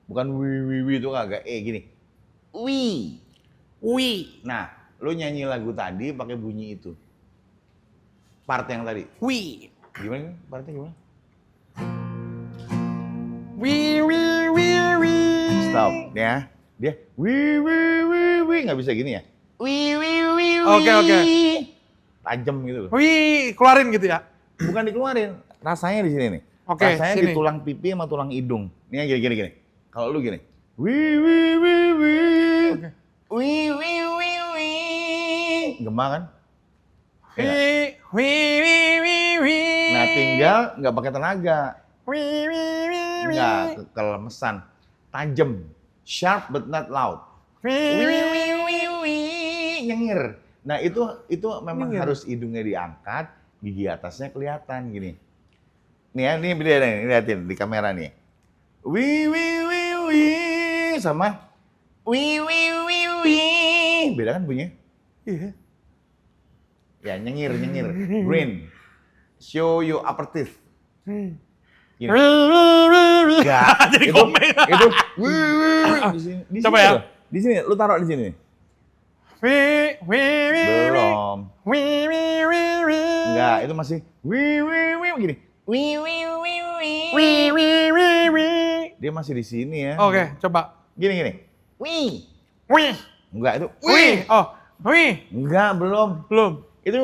Bukan wi itu kagak gini. Wi. Wi. Nah, lu nyanyi lagu tadi pakai bunyi itu. Part yang tadi. Wi. Gimana? Partnya gimana? Wi. Stop ya. Dia wi nggak bisa gini ya. Wi. Oke. Tajam gitu loh. Wi, keluarin gitu ya. Bukan dikeluarin. Rasanya di sini nih. Oke, Rasanya sini. di tulang pipi sama tulang hidung. Ini yang gini. Kalau lu gini. Wi. Oke. Wi. Gema kan? Ya nggak? Wi. Nah tinggal nggak pakai tenaga. Wi. Nggak kelemesan. Tajam. Sharp but not loud. Nyengir. Nah itu memang Nyengir. harus hidungnya diangkat, gigi atasnya kelihatan gini. Nih ya, nih beda nih, liatin di kamera nih. Wi sama wi. Beda kan bunyinya? Iya. Ya nyengir. Green. Show you upper teeth. Gini. Enggak. Jadi itu, komeng. itu di sini. Di Coba sini ya. loh. Di sini, lu taruh di sini. Belum. Enggak, itu masih gini. Dia masih di sini ya. Oke, coba. Gini. Wi. Enggak, itu Oh, wi. Enggak, belum. Belum. Itu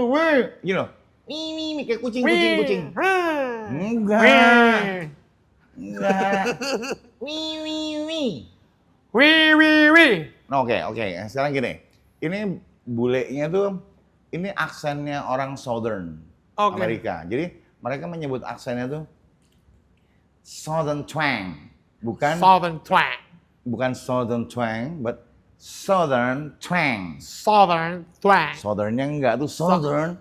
you know. Kayak kucing. Enggak. Enggak. Wi. Nah, oke. Sekarang gini. Ini bulenya tuh, ini aksennya orang Southern Oke. Amerika. Jadi mereka menyebut aksennya tuh Southern twang, bukan Southern twang. Southern twang, but Southern twang. Southern twang. Southernnya enggak tuh Southern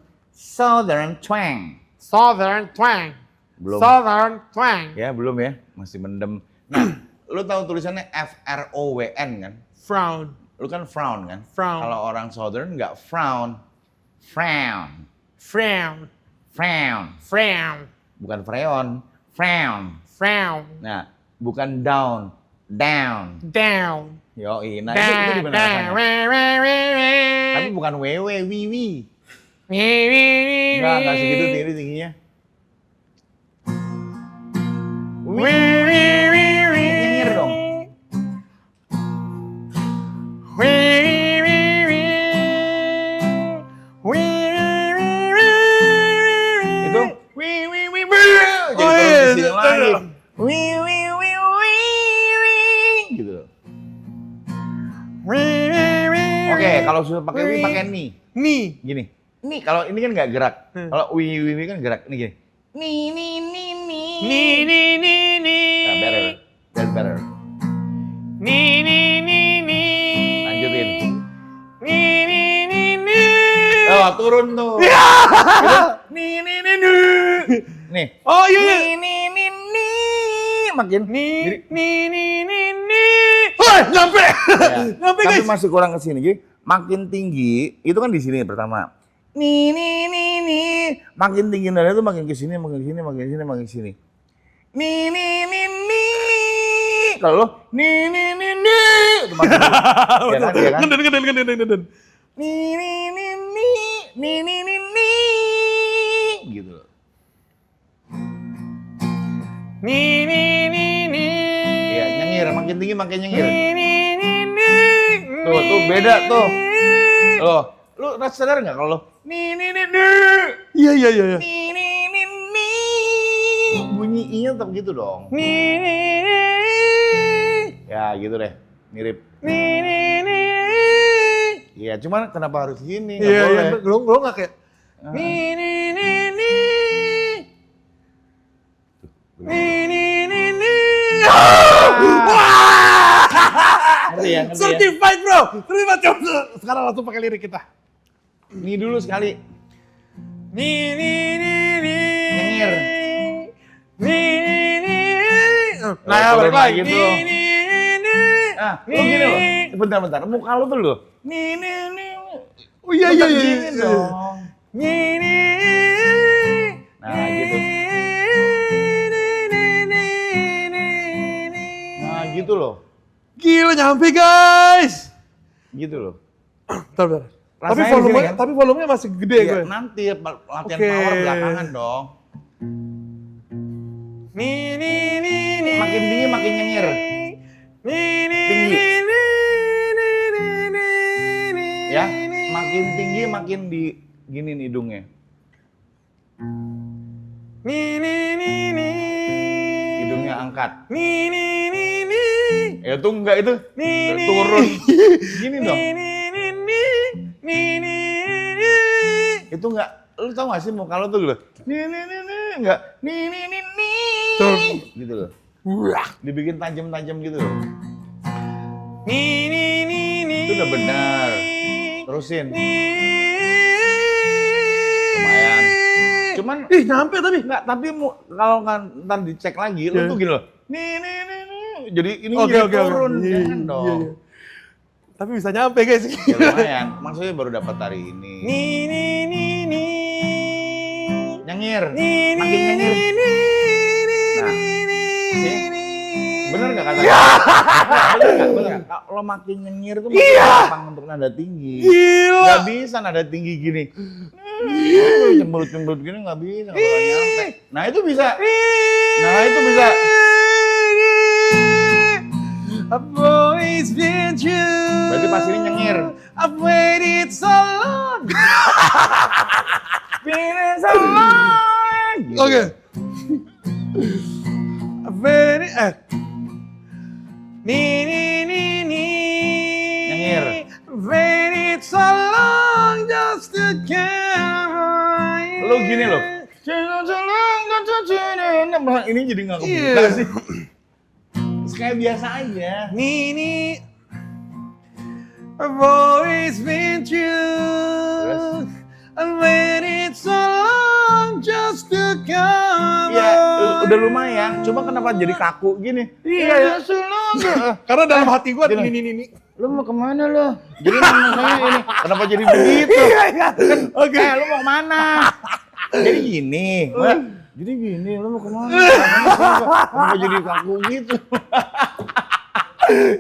twang. Southern twang. Belum. Southern twang. Ya belum ya, masih mendem. Nah, lu tahu tulisannya FROWN kan? Frown. Lu kan frown kan? Frown. Kalau orang Southern nggak frown. Frown. Bukan freon, frown. Nah, bukan down. Down. Yoi, nah itu di mana rasanya? Tapi bukan wiwi. Enggak segitu tingginya. Nyengir dong. Itu Oh, iya, jadi iya, lagi. iya. Gitu. Oke, kalau sudah pakai wi pakai ni. Nih. Gini. Nih kalau ini kan nggak gerak. Kalau wi kan gerak. Ini gini. Nih, nih, nih, nih. Nah, better. That's better. Nih, nih, nih, nih. Lanjutin. Nih, nih, nih, nih. Oh, turun tuh. Iya. Gitu. Nih, nih, nih, nih. Nih. Oh iya, iya. Nih. Makin. Nih, Jadi, nih, nih, nih, nih. Woi, nyampe. ya. Nyampe, Tapi guys. masih kurang ke sini. Jadi makin tinggi, itu kan di sini pertama. Nih. Makin tinggi nada itu makin ke sini, makin ke sini, makin ke sini, makin ke sini. Nih. Kalau lo nih. Itu makin ya kan, ya kan? Ngeden. Nih. Gitu loh. Nih, nih, nih, nih. Ya, nyengir, makin tinggi makin nyengir. Nih, nih, nih, nih. Tuh, beda tuh. Loh, lu sadar nggak kalau lo nih. Iya. Nih. Bunyi i-nya tetap gitu dong. Nih. Ya, gitu deh. Mirip. Nih. Iya, cuman kenapa harus gini? Nggak Iya, boleh. lo nggak kayak nih. Ngerti ya? Ngerti ya? Certified bro, terima coba. Sekarang langsung pakai lirik kita. Nih dulu sekali. Nih. Nyengir. Nih. Nah, turun balik lagi. lagi tuh. Ah, lu gini loh. Bentar. Muka lu tuh loh. Nih. Oh iya. Bentar gini dong. Nih. Nah, gitu. Nah, gitu loh. Gila nyampe guys. Gitu loh. Bentar. Tapi Rasanya di sini volumenya, kan? volumenya masih gede Iya, gue. nanti latihan Oke. power belakangan dong. Nih. Makin tinggi makin nyengir. Tinggi. Ya, makin tinggi makin di gini nih hidungnya. Hidungnya angkat. Ya itu enggak itu. Turun. Gini dong. Itu enggak, lu tau gak sih muka lu tuh loh. Enggak. Turun. Gitu loh. Dibikin tajam-tajam gitu loh. Itu udah benar. Terusin. Lumayan. Cuman Ih nyampe tapi. enggak, tapi kalau kan ntar dicek lagi, lu tuh gini loh. Jadi ini Oke. jadi turun, Iya, jangan dong. iya. Tapi bisa nyampe guys. Ya lumayan, maksudnya baru dapat hari ini. Nyengir, makin nyengir. Nah, sih, bener nggak kata? Bener nggak? Kalau makin nyengir tuh makin gampang untuk nada tinggi. Gila. Nggak bisa nada tinggi gini. Cemberut gini nggak bisa kalau nyampe. Nah itu bisa. I've always been true. Berarti pas ini nyengir. I've waited so long. Been so long. Gitu. Oke. I've waited. Nih. Nyengir. I've waited so long just to come. Lu gini loh. Ini jadi nggak kebuka Iya. sih. Kayak biasa aja. Nih. I've always been true. Terus? I've waited so long just to come. Ya, udah lumayan. Cuma kenapa jadi kaku gini? Iya. Karena dalam hati gua Gini. nih. Lu mau kemana lo? Jadi saya ini. Kenapa jadi begitu? Iya. Oke. Lu mau kemana? Jadi gini. Jadi gini, lu mau kemana? Kenapa jadi kaku gitu?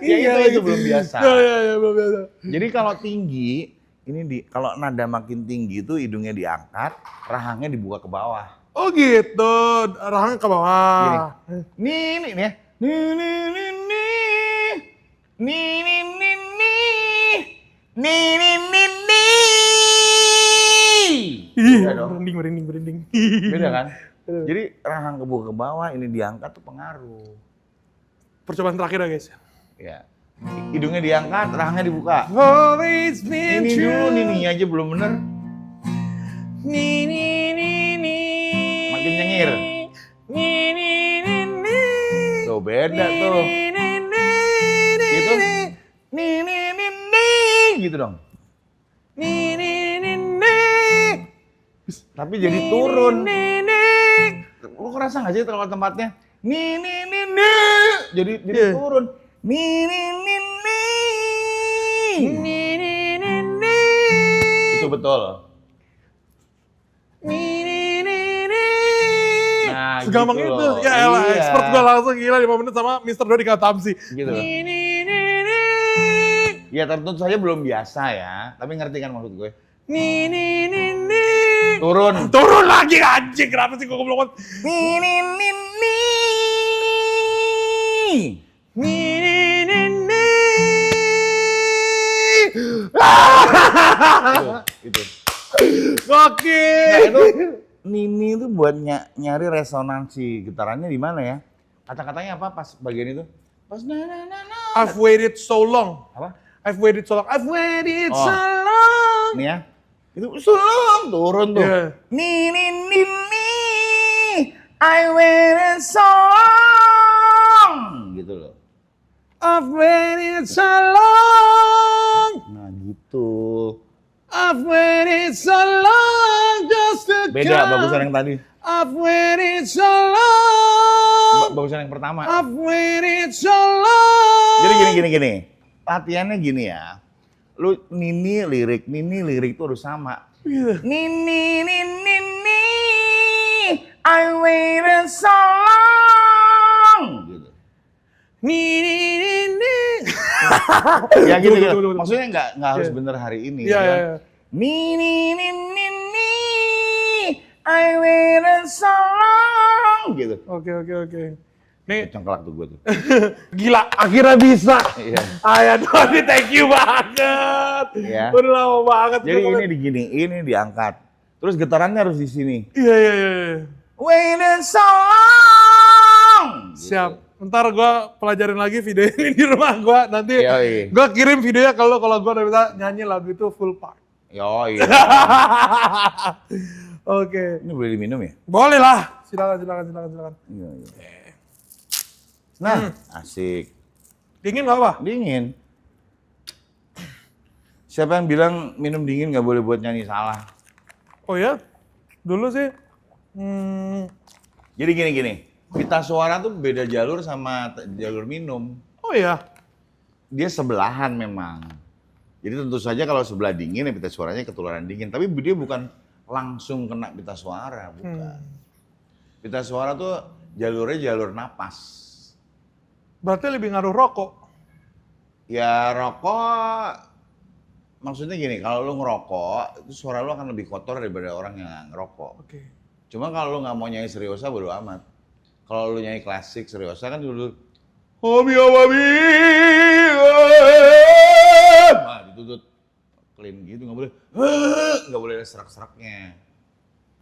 Ya itu belum biasa. Iya, belum biasa. Jadi kalau tinggi, ini kalau nada makin tinggi itu hidungnya diangkat, rahangnya dibuka ke bawah. Oh gitu, rahang ke bawah. Nih ya. Ih, Beda dong. merinding. Beda kan? Jadi rahang ke bawah ini diangkat tuh pengaruh. Percobaan terakhir ya guys. Ya. Hidungnya diangkat, rahangnya dibuka. Always been Ini dulu, true. ini aja belum bener. Ni. Makin nyengir. Ni. Tuh beda tuh. Gitu. Gitu dong. Tapi jadi turun. Lu ngerasa nggak sih kalau tempatnya? Jadi Iya. turun. Itu betul. Nah, Segampang gitu itu. loh. Ya elah, Iya. expert gua langsung gila 5 menit sama Mr. Dodi Katamsi. Gitu loh. Ya tentu saja belum biasa ya, tapi ngerti kan maksud gue. Turun. Turun lagi anjing, kenapa sih gua goblok banget? Itu. Gokil. Nah, itu Nini itu buat nyari resonansi gitarannya di mana ya? Kata-katanya apa pas bagian itu? Pas na. I've waited so long. Apa? I've waited so long. I've waited Oh. so long. Ini ya. Itu sulung turun tuh. Iya. Nini. I waited so long. Gitu loh. I've waited so long. Nah, gitu. I've waited so long just to Beda come. bagusan yang tadi. I've waited so long. Bagusan yang pertama. I've waited so long. Jadi gini. Latihannya gini ya. Lu Nini lirik itu harus sama. Gitu. Nini, I waited so long. Gitu. Ni. Ya gitu. Betul. Maksudnya nggak harus Iya. bener hari ini. Iya, ya. iya, iya. Nini, I waited so long. Gitu. Oke. Nih, Cengkelak tuh gue tuh. gila, akhirnya bisa. Iya. Ayah Dodi, thank you banget. Iya. Udah lama banget. Jadi ini diginiin, ini diangkat. Terus getarannya harus di sini. Iya. Waited so long. Siap. Ntar gue pelajarin lagi video ini di rumah gue. Nanti Yoi. gue kirim videonya kalau gue udah bisa nyanyi lagu itu full part. Yoi. Oke. Ini boleh diminum ya? Boleh lah. Silakan. Iya. Nah, asik. Dingin nggak apa? Dingin. Siapa yang bilang minum dingin nggak boleh buat nyanyi salah? Oh ya? Dulu sih. Jadi gini. Pita suara tuh beda jalur sama jalur minum. Oh ya? Dia sebelahan memang. Jadi tentu saja kalau sebelah dingin ya pita suaranya ketularan dingin. Tapi dia bukan langsung kena pita suara, bukan. Pita suara tuh jalurnya jalur napas. Berarti lebih ngaruh rokok. Ya rokok, maksudnya gini, kalau lu ngerokok, itu suara lu akan lebih kotor daripada orang yang nggak ngerokok. Oke. Cuma kalau lu nggak mau nyanyi seriosa, bodo amat. Kalau lu nyanyi klasik seriosa kan dulu, Hobi, nah ditutup clean gitu, nggak boleh ada serak-seraknya.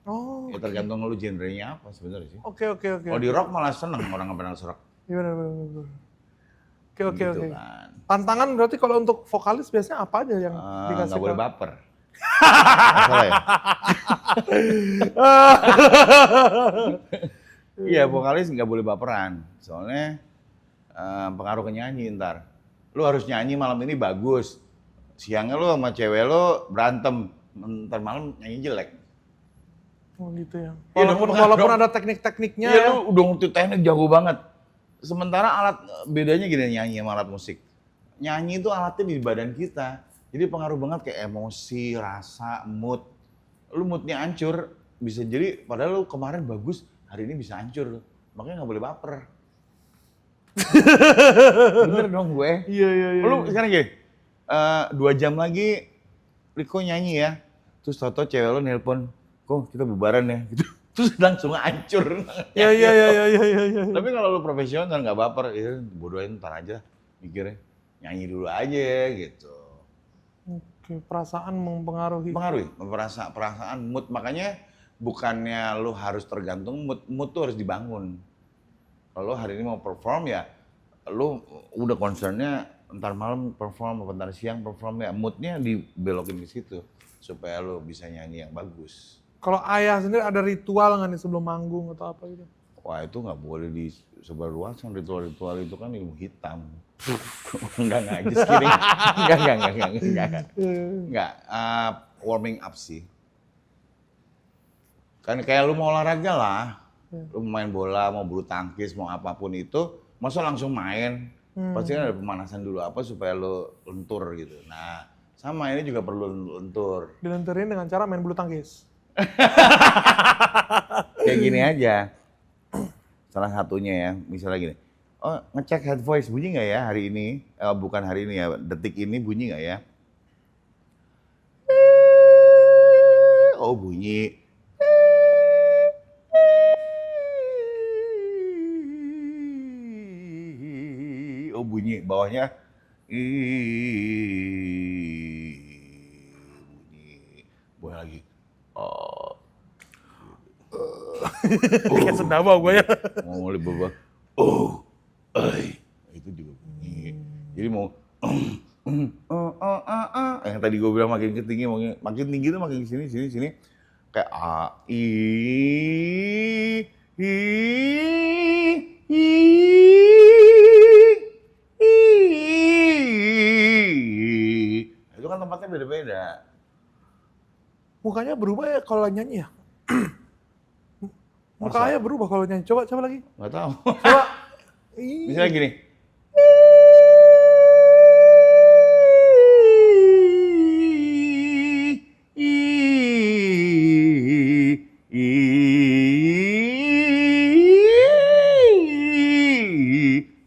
Oh. Ya tergantung lu genrenya apa sebenarnya sih. Oke. Kalau di rock malah seneng orang nggak pernah serak. Iya benar. Oke. Gitu kan. Tantangan berarti kalau untuk vokalis biasanya apa aja yang dikasih? Nggak boleh tahu? baper. Salah ya? Iya, vokalis nggak boleh baperan. Soalnya pengaruh ke nyanyi ntar. Lu harus nyanyi malam ini bagus. Siangnya lu sama cewek lu berantem. Ntar malam nyanyi jelek. Oh gitu ya. Iya, Walaupun dong. ada teknik-tekniknya Iya, ya. lu udah ngerti teknik jago banget. Sementara alat bedanya gini nyanyi sama alat musik. Nyanyi itu alatnya di badan kita. Jadi pengaruh banget kayak emosi, rasa, mood. Lu moodnya hancur, bisa jadi padahal lu kemarin bagus, hari ini bisa hancur. Makanya nggak boleh baper. Bener dong gue. Iya. Lu sekarang gini, 2 jam lagi Riko nyanyi ya. Terus tau-tau cewek lu nelpon, kok kita bubaran ya? Gitu. terus langsung hancur. Ya. Tapi kalau lu profesional nggak baper, ya bodohin ntar aja mikirnya. Nyanyi dulu aja gitu. Oke, perasaan mempengaruhi. Pengaruhi, perasaan mood. Makanya bukannya lu harus tergantung mood tuh harus dibangun. Kalau lu hari ini mau perform ya, lu udah concernnya ntar malam perform, ntar siang perform ya, moodnya dibelokin ke situ supaya lu bisa nyanyi yang bagus. Kalau ayah sendiri ada ritual nggak nih sebelum manggung atau apa gitu? Wah itu nggak boleh disebarluaskan, ritual-ritual itu kan ilmu hitam. Enggak, just kidding. Enggak. Warming up sih. Kan kayak lu mau olahraga lah, lu main bola, mau bulu tangkis, mau apapun itu, masa langsung main? Pasti kan ada pemanasan dulu apa supaya lu lentur gitu. Nah, sama ini juga perlu lentur. Dilenturin dengan cara main bulu tangkis. Kayak gini aja. Salah satunya ya, misalnya gini. Oh, ngecek head voice bunyi nggak ya hari ini? Bukan hari ini ya, detik ini bunyi nggak ya? Oh bunyi. Oh bunyi, bawahnya. Bunyi. Boleh lagi. Oh. Kayak sendawa gue ya. Mau lebih bawah. Oh. Itu juga bunyi. Jadi mau yang tadi gue bilang makin tinggi tuh makin sini kayak a i itu kan tempatnya beda-beda. Mukanya berubah ya kalau nyanyi ya? Muka ayah berubah kalau nyanyi. Coba lagi. Nggak tahu. Coba. Misalnya gini.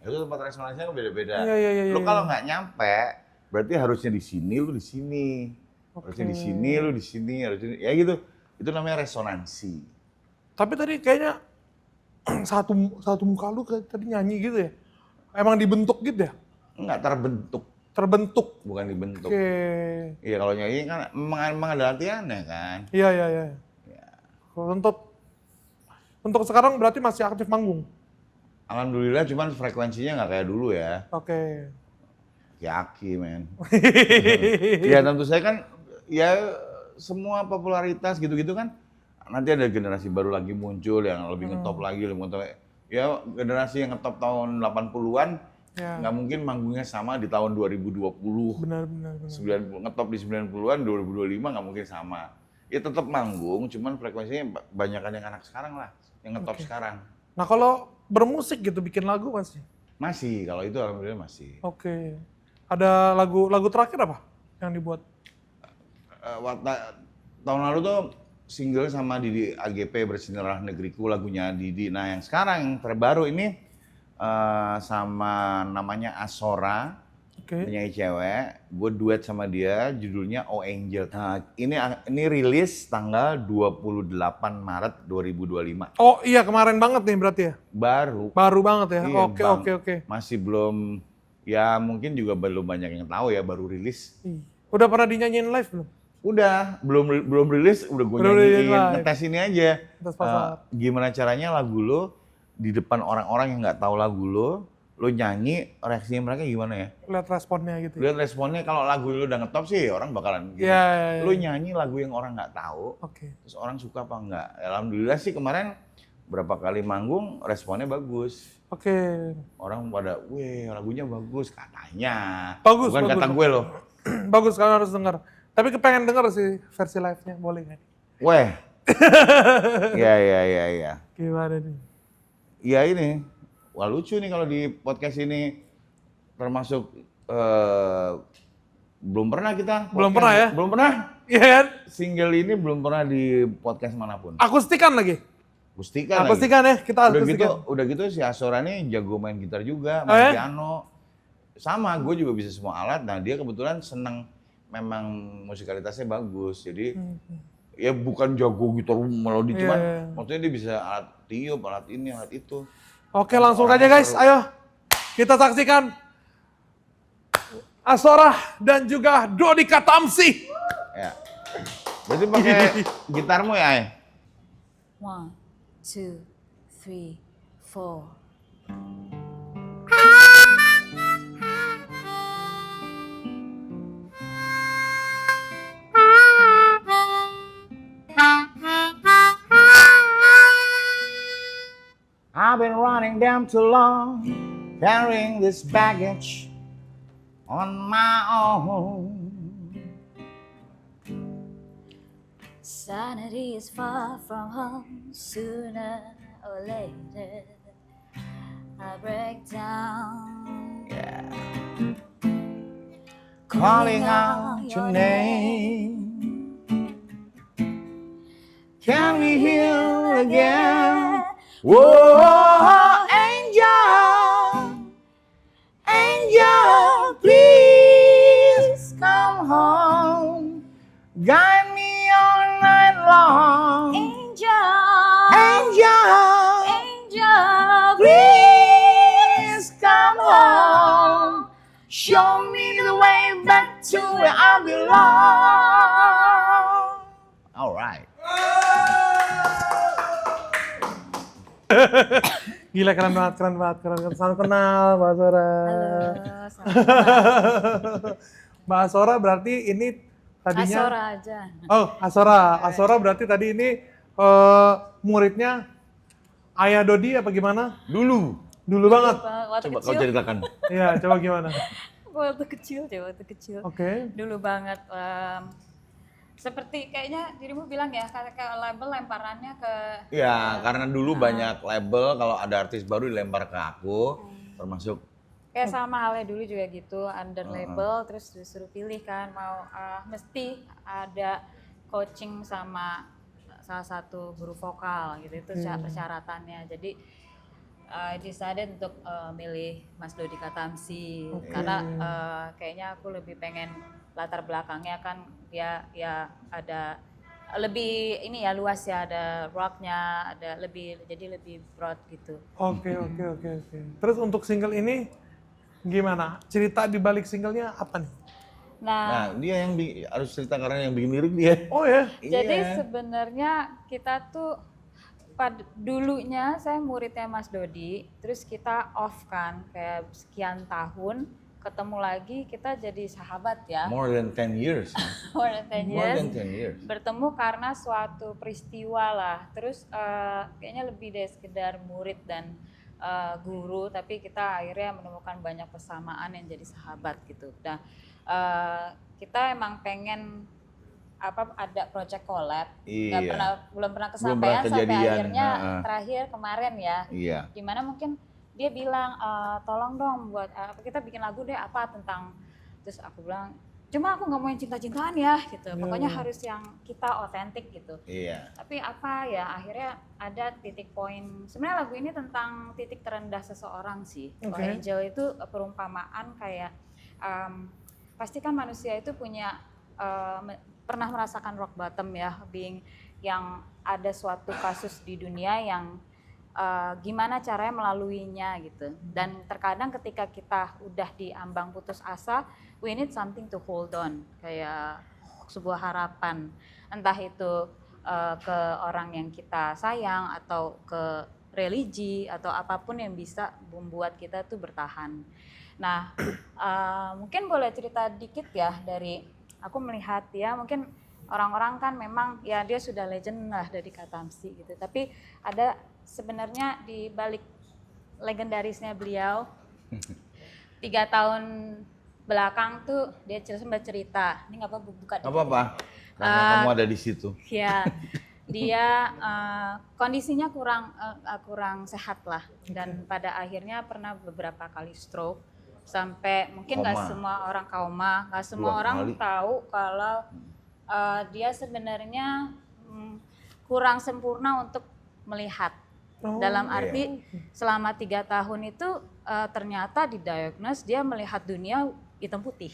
Itu tempat resonansinya beda-beda. Iya. Lu kalau nggak nyampe, berarti harusnya di sini, lu di sini. Harusnya di sini, lu di sini, harusnya ya gitu. Itu namanya resonansi. Tapi tadi kayaknya satu muka lu tadi nyanyi gitu ya? Emang dibentuk gitu ya? Enggak terbentuk, Terbentuk. bukan dibentuk. Oke. Iya kalau nyanyi kan emang ada latihannya kan. Iya. Kalau untuk sekarang berarti masih aktif manggung? Alhamdulillah cuman frekuensinya nggak kayak dulu ya. Oke. Aki men. Ya tentu saya kan ya semua popularitas gitu-gitu kan nanti ada generasi baru lagi muncul yang lebih ngetop lagi, lebih ngetop. Ya generasi yang ngetop tahun 80-an Ya. nggak mungkin manggungnya sama di tahun 2020. Benar. 90 ngetop di 90-an 2025 nggak mungkin sama. Ya tetap manggung, cuman frekuensinya banyakan yang anak sekarang lah, yang ngetop sekarang. Nah kalau bermusik gitu bikin lagu masih? Masih, kalau itu alhamdulillah masih. Oke. Ada lagu terakhir apa yang dibuat? Tahun lalu tuh single sama Didi AGP Bersinarlah Negeriku lagunya Didi. Nah yang sekarang yang terbaru ini sama namanya Asora, penyanyi cewek. Gue duet sama dia, judulnya Oh Angel. Nah ini rilis tanggal 28 Maret 2025. Oh iya kemarin banget nih berarti ya? Baru banget ya? Iya, Oke. Masih belum, ya mungkin juga belum banyak yang tahu ya, baru rilis. Udah pernah dinyanyiin live belum? Udah, belum rilis, udah gue nyanyiin, ngetes ini aja. Gimana caranya lagu lo di depan orang-orang yang nggak tahu lagu lo nyanyi, reaksinya mereka gimana ya? Lihat responnya gitu. Lihat responnya, kalau lagu lo udah ngetop sih orang bakalan gitu. Iya. Lo nyanyi lagu yang orang nggak tahu, terus orang suka apa enggak? Alhamdulillah sih kemarin berapa kali manggung responnya bagus. Oke. Orang pada, weh lagunya bagus katanya. Bagus. Bukan kata gue loh. Bagus, kalian harus dengar. Tapi kepengen denger sih versi live-nya, boleh nggak? Weh. Ya. Gimana nih? Ya ini, wah lucu nih kalau di podcast ini termasuk belum pernah kita. Belum pernah ya? Belum pernah. Iya kan? Single ini belum pernah di podcast manapun. Akustikan lagi? Akustikan ya, kita akustikan. Udah gitu si Asora nih jago main gitar juga, main piano. Sama, gue juga bisa semua alat. Nah dia kebetulan seneng, memang musikalitasnya bagus. Jadi ya bukan jago gitar melodi, cuman Iya. maksudnya dia bisa alat tiup, alat ini, alat itu. Oke, langsung Orangnya saja guys, seru. ayo kita saksikan Asora dan juga Dodi Katamsi. Ya. Berarti pakai gitarmu ya, Ay? 1, 2, 3, 4. I've been running down too long, carrying this baggage on my own. Sanity is far from home. Sooner or later, I break down. Yeah. Calling out your name. Can we hear again? Whoa, angel, angel, please come home. Guide me all night long. Angel, Angel, angel, please come home. Show me the way back to where I belong. All right. Gila, keren banget. Salam kenal Mbak Asora. halo, Mbak Asora berarti ini tadinya... Asora aja. Oh, Asora. Asora berarti tadi ini muridnya Ayah Dodi apa gimana? Dulu. Dulu banget. Waktu Coba kau kecil. ceritakan. Iya, coba gimana? Waktu kecil. Oke. Dulu banget. Seperti kayaknya dirimu bilang ya, kayak label lemparannya ke Ya, karena dulu banyak label, kalau ada artis baru dilempar ke aku, termasuk kayak sama halnya dulu juga gitu, under label, terus disuruh pilih kan, mau mesti ada coaching sama salah satu guru vokal gitu, itu persyaratannya. Jadi I decided untuk milih Mas Dodi Katamsi karena kayaknya aku lebih pengen latar belakangnya kan dia ya ada lebih ini ya luas ya, ada rocknya, ada lebih jadi lebih broad gitu. Oke. Terus untuk single ini gimana? Cerita di balik singlenya apa nih? nah dia yang harus cerita karena yang bikin lirik dia. Oh ya. Jadi Iya. sebenarnya kita tuh dulunya saya muridnya Mas Dodi, terus kita off kan kayak sekian tahun, ketemu lagi kita jadi sahabat ya. More than 10 years. More than 10 More years. than 10 years. Bertemu karena suatu peristiwa lah. Terus kayaknya lebih dari sekedar murid dan guru, tapi kita akhirnya menemukan banyak persamaan yang jadi sahabat gitu. Nah, kita emang pengen ada project collab, Iya. belum pernah Belum kesampaian pernah sampai kejadian, akhirnya heeh. terakhir kemarin ya. Iya. Dimana mungkin dia bilang tolong dong buat kita bikin lagu deh apa tentang, terus aku bilang cuma aku nggak mau yang cinta-cintaan ya gitu, pokoknya harus yang kita otentik gitu. Iya. Tapi apa ya akhirnya ada titik poin, sebenarnya lagu ini tentang titik terendah seseorang sih. Oke. Angel itu perumpamaan kayak pasti kan manusia itu punya pernah merasakan rock bottom ya, being yang ada suatu kasus di dunia yang gimana caranya melaluinya gitu. Dan terkadang ketika kita udah di ambang putus asa, we need something to hold on, kayak sebuah harapan, entah itu ke orang yang kita sayang atau ke religi atau apapun yang bisa membuat kita tuh bertahan. Nah, mungkin boleh cerita dikit ya dari aku melihat dia, mungkin orang-orang kan memang ya dia sudah legend lah dari Katamsi gitu, tapi ada sebenarnya di balik legendarisnya beliau 3 tahun belakang tuh dia sempat cerita, ini nggak apa buka Gak apa-apa, karena kamu ada di situ. ya dia kondisinya kurang sehat lah, dan pada akhirnya pernah beberapa kali stroke sampai mungkin nggak Koma. semua orang koma, nggak semua 2 orang kali. tahu kalau dia sebenarnya kurang sempurna untuk melihat. Oh, Dalam arti selama 3 tahun itu ternyata didiagnos dia melihat dunia hitam putih.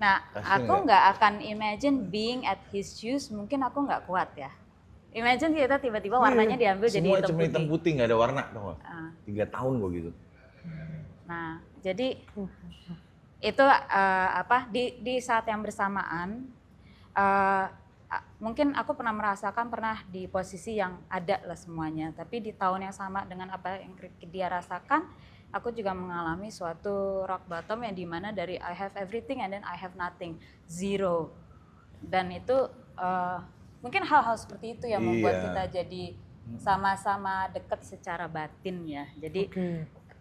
Nah, Kasih aku nggak akan imagine being at his shoes, mungkin aku nggak kuat ya. Imagine kita tiba-tiba warnanya diambil jadi Semua hitam cuma hitam putih. putih, nggak ada warna, tau nggak? Ah. 3 tahun gue gitu. Nah, jadi itu di saat yang bersamaan mungkin aku pernah merasakan pernah di posisi yang ada lah semuanya, tapi di tahun yang sama dengan apa yang dia rasakan, aku juga mengalami suatu rock bottom yang dimana dari I have everything and then I have nothing, zero. Dan itu mungkin hal-hal seperti itu yang membuat Iya. kita jadi sama-sama dekat secara batin ya. Jadi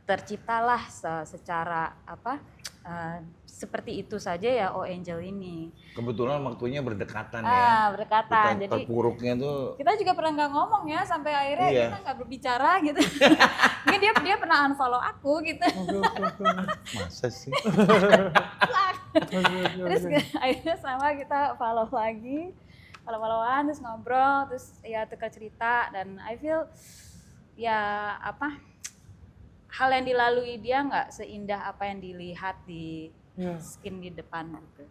terciptalah secara seperti itu saja ya Oh Angel ini. Kebetulan waktunya berdekatan ya. Berdekatan. Kita Jadi terpuruknya tuh kita juga pernah nggak ngomong ya sampai akhirnya Iya. kita nggak berbicara gitu. Mungkin dia pernah unfollow aku gitu. masa sih? Terus akhirnya sama kita follow-an terus ngobrol, terus ya tukar cerita dan I feel ya hal yang dilalui dia nggak seindah apa yang dilihat di skin di depan gitu.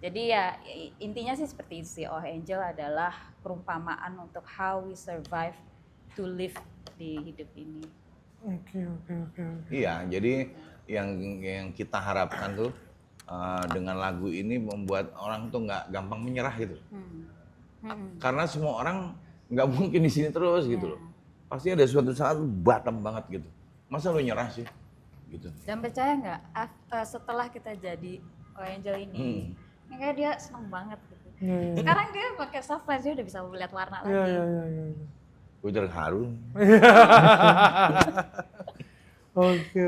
Jadi ya intinya sih seperti itu sih. Oh Angel adalah perumpamaan untuk how we survive to live di hidup ini. Oke. Iya, jadi yang kita harapkan tuh dengan lagu ini membuat orang tuh nggak gampang menyerah gitu. Karena semua orang nggak mungkin di sini terus gitu loh. Pasti ada suatu saat lu bottom banget gitu. Masa lu nyerah sih? Gitu. Dan percaya nggak setelah kita jadi Oh Angel ini kayak dia seneng banget gitu. Sekarang dia pakai soft lens, dia udah bisa melihat warna lagi. Iya. Gue terharu. Oke.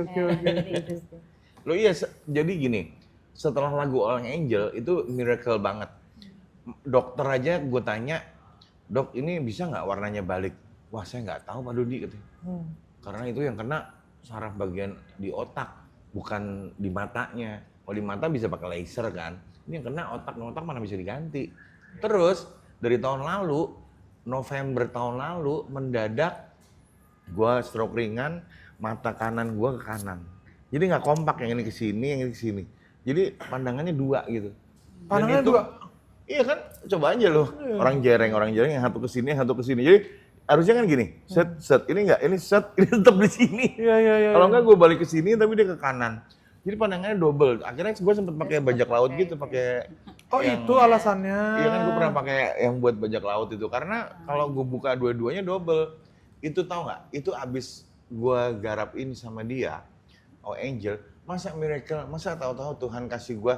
Jadi itu sih. Lo iya, jadi gini, setelah lagu All Angel itu miracle banget. Dokter aja gue tanya, dok ini bisa nggak warnanya balik? Wah saya nggak tahu Pak Dodi katanya. Karena itu yang kena saraf bagian di otak, bukan di matanya. Kalau di mata bisa pakai laser kan. Ini yang kena otak mana bisa diganti. Terus dari tahun lalu, November tahun lalu mendadak gue stroke ringan, mata kanan gue ke kanan. Jadi nggak kompak, yang ini ke sini, yang ini ke sini. Jadi pandangannya dua gitu. Dan Pandangannya itu- dua? Iya kan, coba aja loh. Orang jereng yang satu ke sini, yang satu ke sini. Jadi harusnya kan gini, set, ini enggak, ini set, ini tetap di sini. Iya. Kalau enggak gue balik ke sini tapi dia ke kanan. Jadi pandangannya double. Akhirnya gue sempet pakai bajak laut gitu, pakai Oh yang- itu alasannya. Iya kan gue pernah pakai yang buat bajak laut itu karena kalau gue buka dua-duanya double. Itu tau nggak? Itu abis gue garap ini sama dia, Oh Angel, masa miracle, masa tahu-tahu Tuhan kasih gue,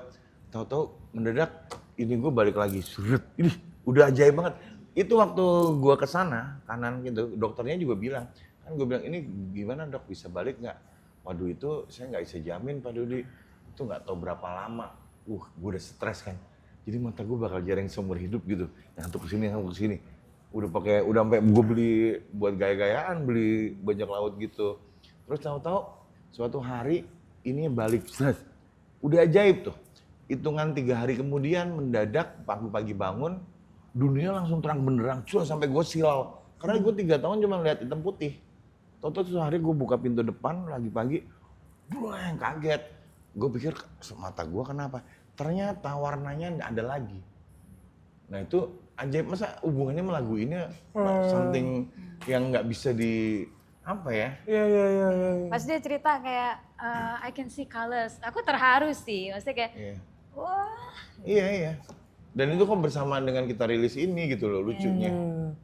tahu-tahu mendadak ini gue balik lagi, surut, ini udah ajaib banget. Itu waktu gue kesana kanan gitu, dokternya juga bilang, kan gue bilang ini gimana dok bisa balik nggak? Waduh itu saya nggak bisa jamin Pak Dodi, itu nggak tahu berapa lama. Gue udah stres kan. Jadi mata gue bakal jarang seumur hidup gitu. Yang satu kesini, yang satu kesini. Udah sampai gue beli buat gaya-gayaan, beli bajak laut gitu. Terus tahu-tahu suatu hari ini balik stres. Udah ajaib tuh. Hitungan 3 hari kemudian mendadak pagi-pagi bangun, dunia langsung terang benderang. Sampai gue silau. Karena gue 3 tahun cuma lihat hitam putih. Tahu-tahu suatu hari gue buka pintu depan lagi pagi, yang kaget. Gue pikir mata gue kenapa? Ternyata warnanya nggak ada lagi. Nah itu ajaib, masa hubungannya sama lagu ini something yang nggak bisa di apa ya? Iya. Pas dia cerita kayak I can see colors, aku terharu sih, maksudnya kayak Iya. wah, Iya. Dan itu kok bersamaan dengan kita rilis ini gitu loh lucunya.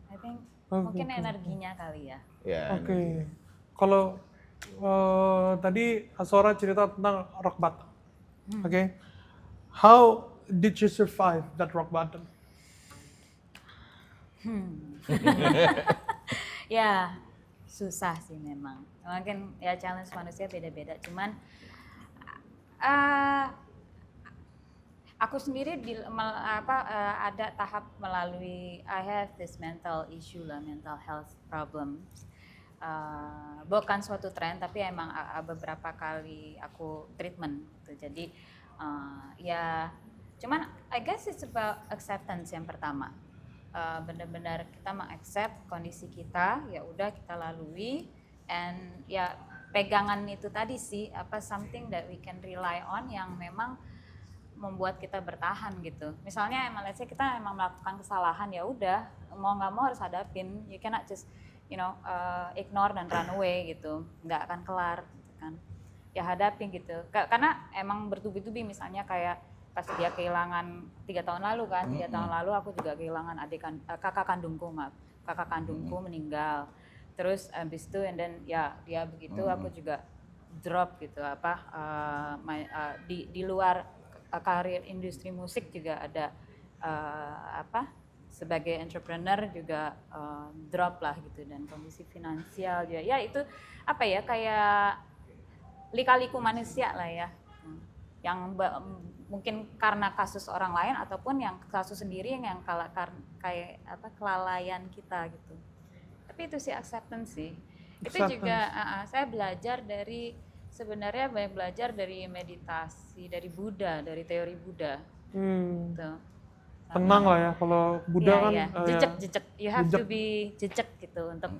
I think mungkin energinya kali ya. Ya. Oke. Kalau tadi Asora cerita tentang rock bottom. Oke. How did you survive that rock bottom? Ya susah sih memang. Mungkin ya challenge manusia beda-beda. Cuman aku sendiri ada tahap melalui I have this mental issue lah, mental health problem. Bukan suatu tren tapi emang beberapa kali aku treatment gitu. Jadi ya cuman I guess it's about acceptance yang pertama. Benar-benar kita mengaccept kondisi kita, ya udah kita lalui, and ya pegangan itu tadi sih something that we can rely on yang memang membuat kita bertahan gitu. Misalnya emang let's say kita emang melakukan kesalahan, ya udah mau nggak mau harus hadapin. You cannot just ignore dan run away gitu, nggak akan kelar gitu kan. Ya hadapin gitu. Karena emang bertubi-tubi, misalnya kayak pas dia kehilangan 3 tahun lalu kan, 3 tahun lalu aku juga kehilangan kakak kandungku, kakak kandungku meninggal. Terus abis itu and then ya dia begitu, aku juga drop gitu di luar karir industri musik juga ada sebagai entrepreneur juga drop lah gitu, dan kondisi finansial juga ya itu kayak lika-liku manusia lah ya, yang mungkin karena kasus orang lain ataupun yang kasus sendiri yang kayak kelalaian kita gitu. Tapi itu sih acceptance sih. Itu juga saya sebenarnya banyak belajar dari meditasi, dari Buddha, dari teori Buddha. Gitu. Tenang lah ya, kalau Buddha kan jejak, you have to be jejak gitu untuk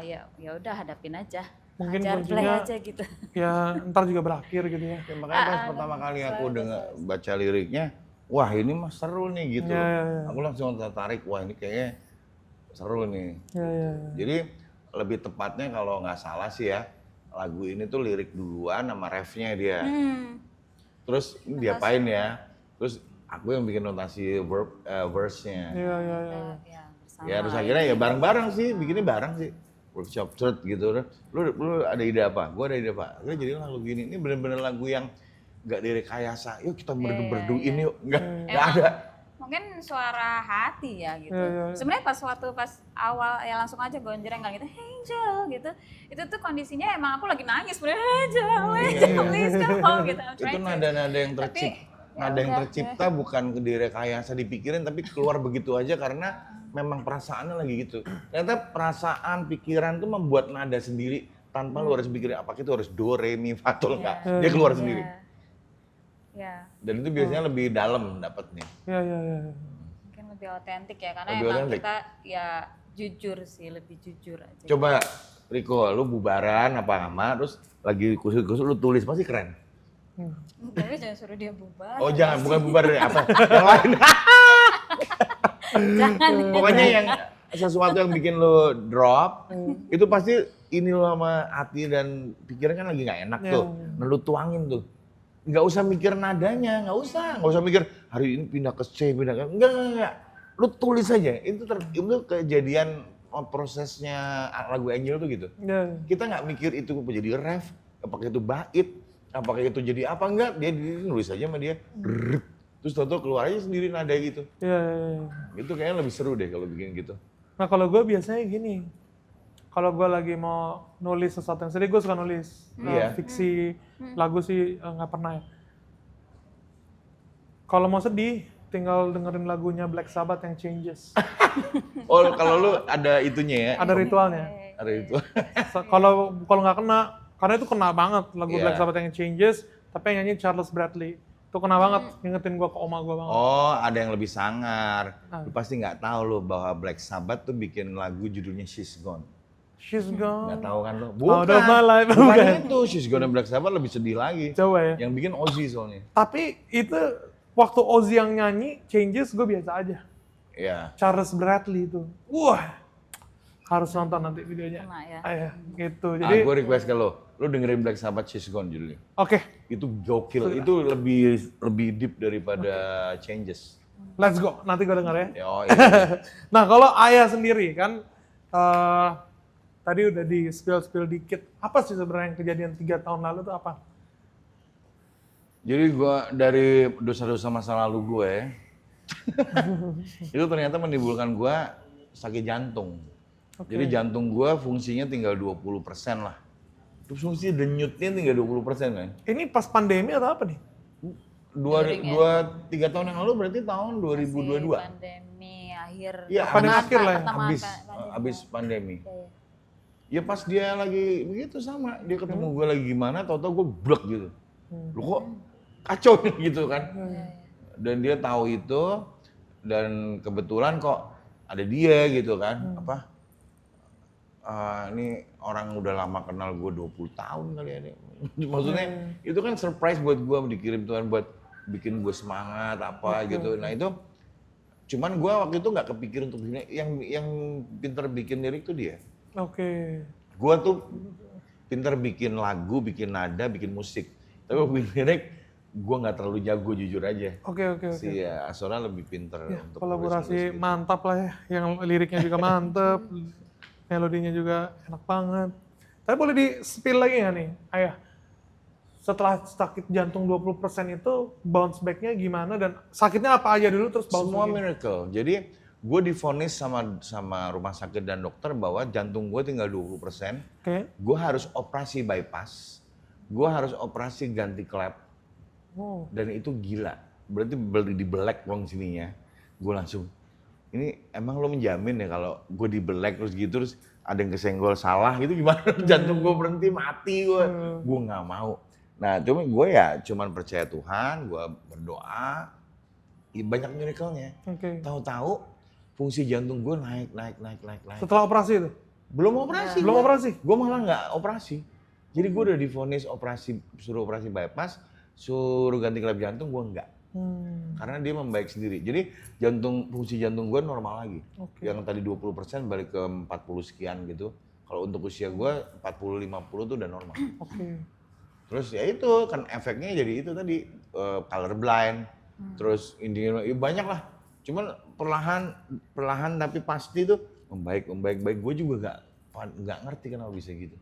ya udah hadapin aja, mungkin play aja gitu. Ya ntar juga berakhir gitu ya. Makanya pas pertama kali aku baca liriknya, wah ini mah seru nih gitu. Aku langsung tertarik, wah ini kayaknya seru nih. Jadi lebih tepatnya kalau nggak salah sih ya, lagu ini tuh lirik duluan sama refnya dia. Terus ini diapain ya? Terus aku yang bikin notasi verse-nya. Ya terus akhirnya ya bareng-bareng sih, bikinnya bareng sih. Workshop church gitu. Lu ada ide apa? Gua ada ide apa? Akhirnya jadi lagu gini. Ini bener-bener lagu yang nggak direkayasa. Yuk kita berduin yuk. Nggak ada. Mungkin suara hati ya gitu. Sebenarnya pas awal ya langsung aja gonjreng gitu, Angel gitu. Itu tuh kondisinya emang aku lagi nangis, Angel, please come home gitu. Itu nada-nada yang tercipta bukan direkayasa dipikirin, tapi keluar begitu aja karena memang perasaannya lagi gitu. Ternyata perasaan, pikiran tuh membuat nada sendiri tanpa lu harus pikirin apakah itu harus do, re, mi, fa, atau enggak. Dia keluar sendiri. Dan itu biasanya lebih dalam dapatnya. Mungkin lebih otentik ya, karena emang kita ya jujur sih, lebih jujur aja. Coba Riko, lu bubaran apa terus lagi kusut-kusut lu tulis, pasti keren. Tapi jangan suruh dia bubar. Oh jangan, bukan bubar deh, apa? Yang lain. Jangan. Pokoknya yang sesuatu yang bikin lu drop, itu pasti ini lu sama hati dan pikiran kan lagi nggak enak tuh. Nah lu tuangin tuh. Nggak usah mikir nadanya, nggak usah mikir hari ini pindah ke C, pindah ke enggak. Lu tulis aja. Itu kejadian prosesnya lagu Angel tuh gitu. Kita nggak mikir itu jadi ref, apakah itu bait, apakah itu jadi apa, enggak, dia nulis aja sama dia. Terus tau-tau keluar aja sendiri nada gitu. Itu kayaknya lebih seru deh kalau bikin gitu. Nah kalau gue biasanya gini, kalau gue lagi mau nulis sesuatu yang sedih, gue suka nulis. Fiksi, lagu sih nggak pernah ya. Kalau mau sedih, tinggal dengerin lagunya Black Sabbath yang Changes. Oh kalau lu ada itunya ya? Ada ritualnya. Ada itu. Kalau nggak kena, karena itu kena banget lagu Black Sabbath yang Changes, tapi yang nyanyi Charles Bradley. Itu kena banget, ngingetin gue ke oma gue banget. Oh, ada yang lebih sangar. Lu pasti nggak tahu lo bahwa Black Sabbath tuh bikin lagu judulnya She's Gone. She's Gone. Nggak tahu kan lo? Out of my life. Bukan itu. She's Gone dan Black Sabbath lebih sedih lagi. Coba ya. Yang bikin Ozzy soalnya. Tapi itu waktu Ozzy yang nyanyi Changes, gue biasa aja. Iya. Charles Bradley itu. Wah. Harus nonton nanti videonya. Kena ya. Gitu. Jadi gue request ke lo dengerin Black Sabbath She's Gone judulnya. Oke. Itu gokil, itu lebih deep daripada Changes. Let's go, nanti gue denger ya. Iya. Nah kalau Ayah sendiri kan, tadi udah di spill dikit. Apa sih sebenarnya yang kejadian 3 tahun lalu tuh apa? Jadi gue dari dosa-dosa masa lalu gue, itu ternyata menimbulkan gue sakit jantung. Jadi jantung gue fungsinya tinggal 20% lah. Terus fungsi denyutnya tinggal 20% kan. Ini pas pandemi atau apa nih? 3 tahun yang lalu berarti tahun 2022. Pandemi akhir. Iya, akhir lah ya. Habis pandemi. Ya pas dia lagi begitu sama, dia ketemu gue lagi gimana, tau-tau gue blek gitu. Lu kok kacau nih gitu kan. Dan dia tahu itu, dan kebetulan kok ada dia gitu kan. Ini orang udah lama kenal gue 20 tahun kali ya. Maksudnya itu kan surprise buat gue, dikirim Tuhan buat bikin gue semangat apa gitu. Nah itu cuman gue waktu itu nggak kepikir untuk bikin, yang pinter bikin lirik tuh dia. Oke. Gue tuh pinter bikin lagu, bikin nada, bikin musik. Tapi waktu bikin lirik gue nggak terlalu jago jujur aja. Oke. Si Asora lebih pinter Ya, untuk kolaborasi nulis-nulis gitu. mantap lah ya, yang liriknya juga mantap, melodinya juga enak banget. Tapi boleh di-spill lagi nggak nih, Ayah? Setelah sakit jantung 20% itu bounce back-nya gimana dan sakitnya apa aja dulu terus bounce Semua back-nya? miracle. Jadi gue divonis sama rumah sakit dan dokter bahwa jantung gue tinggal 20%. Oke. Gue harus operasi bypass. Gue harus operasi ganti klep. Oh. Dan itu gila. Berarti dibelek wong sininya. Gue langsung, ini emang lo menjamin ya kalau gue dibelek terus gitu, terus ada yang kesenggol salah gitu gimana? Jantung gue berhenti, mati gue. Gue nggak mau. Nah, gue ya cuman percaya Tuhan, gue berdoa. Ya, banyak miracle-nya. Oke. Tahu-tahu fungsi jantung gue naik. Setelah operasi itu? Belum operasi. Belum operasi? Gue malah nggak operasi. Jadi gue udah divonis operasi, suruh operasi bypass, suruh ganti klep jantung, gue enggak. Karena dia membaik sendiri. Jadi fungsi jantung gue normal lagi. Oke. Yang tadi 20% balik ke 40 sekian gitu. Kalau untuk usia gue 40-50 tuh udah normal. Oke. Terus ya itu kan efeknya jadi itu tadi colorblind. Terus intinya ya banyak lah. Cuman perlahan tapi pasti tuh membaik. Gue juga nggak ngerti kenapa bisa gitu.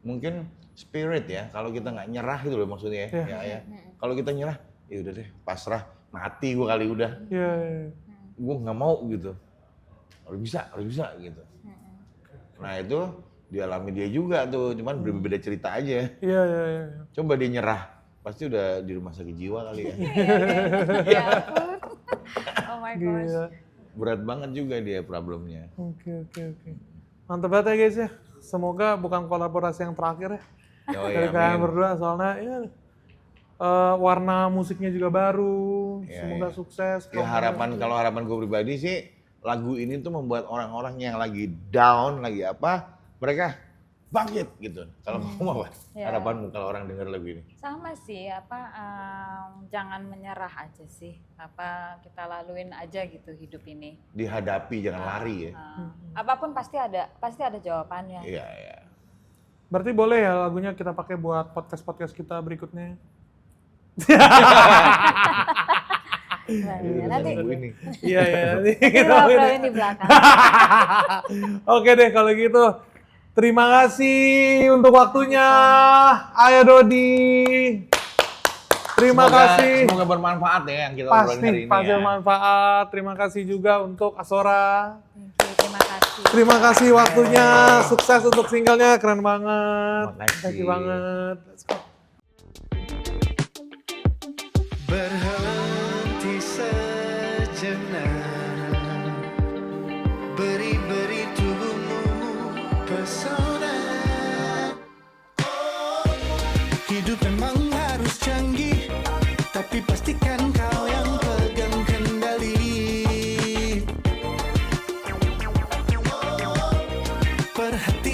Mungkin spirit ya, kalau kita nggak nyerah gitu loh maksudnya ya. Ya. Kalau kita nyerah, ya udah deh pasrah, mati gue kali udah. Iya. Gue nggak mau gitu. Harus bisa gitu. Nah itu dialami dia juga tuh, cuman berbeda cerita aja. Iya. Coba dia nyerah, pasti udah di rumah sakit jiwa kali ya. Ya ampun. Oh my gosh. Gila. Berat banget juga dia problemnya. Oke. Mantap banget ya guys ya. Semoga bukan kolaborasi yang terakhir ya. Oh, Dari iya, kalian amin. berdua soalnya ya warna musiknya juga baru. Iya, Semoga iya. sukses. Ya kalau harapan gue pribadi sih, lagu ini tuh membuat orang-orang yang lagi down, lagi apa, mereka bangkit gitu. Kalau kamu apa? Ya. Harapanmu kalau orang denger lagu ini? Sama sih, jangan menyerah aja sih. Kita laluin aja gitu hidup ini. Dihadapi, jangan lari ya. Apapun pasti ada jawabannya. Iya. Berarti boleh ya lagunya kita pakai buat podcast kita berikutnya. Nah, nanti Lagu ini. Iya. Nanti kita kita ngobrolin di belakang. Oke deh kalau gitu. Terima kasih untuk waktunya, Ayah Dodi. Terima kasih. Semoga bermanfaat ya yang kita obrolin hari ini Pasti ya. bermanfaat. Terima kasih juga untuk Asora. Terima kasih. Terima kasih waktunya. Sukses untuk singlenya, keren banget. Makasih. Thank you banget. Let's go. Berhenti sejenak, beri tubuhmu pesona. Hidup memang harus canggih, tapi pastikan kau yang pegang kendali. Perhatikan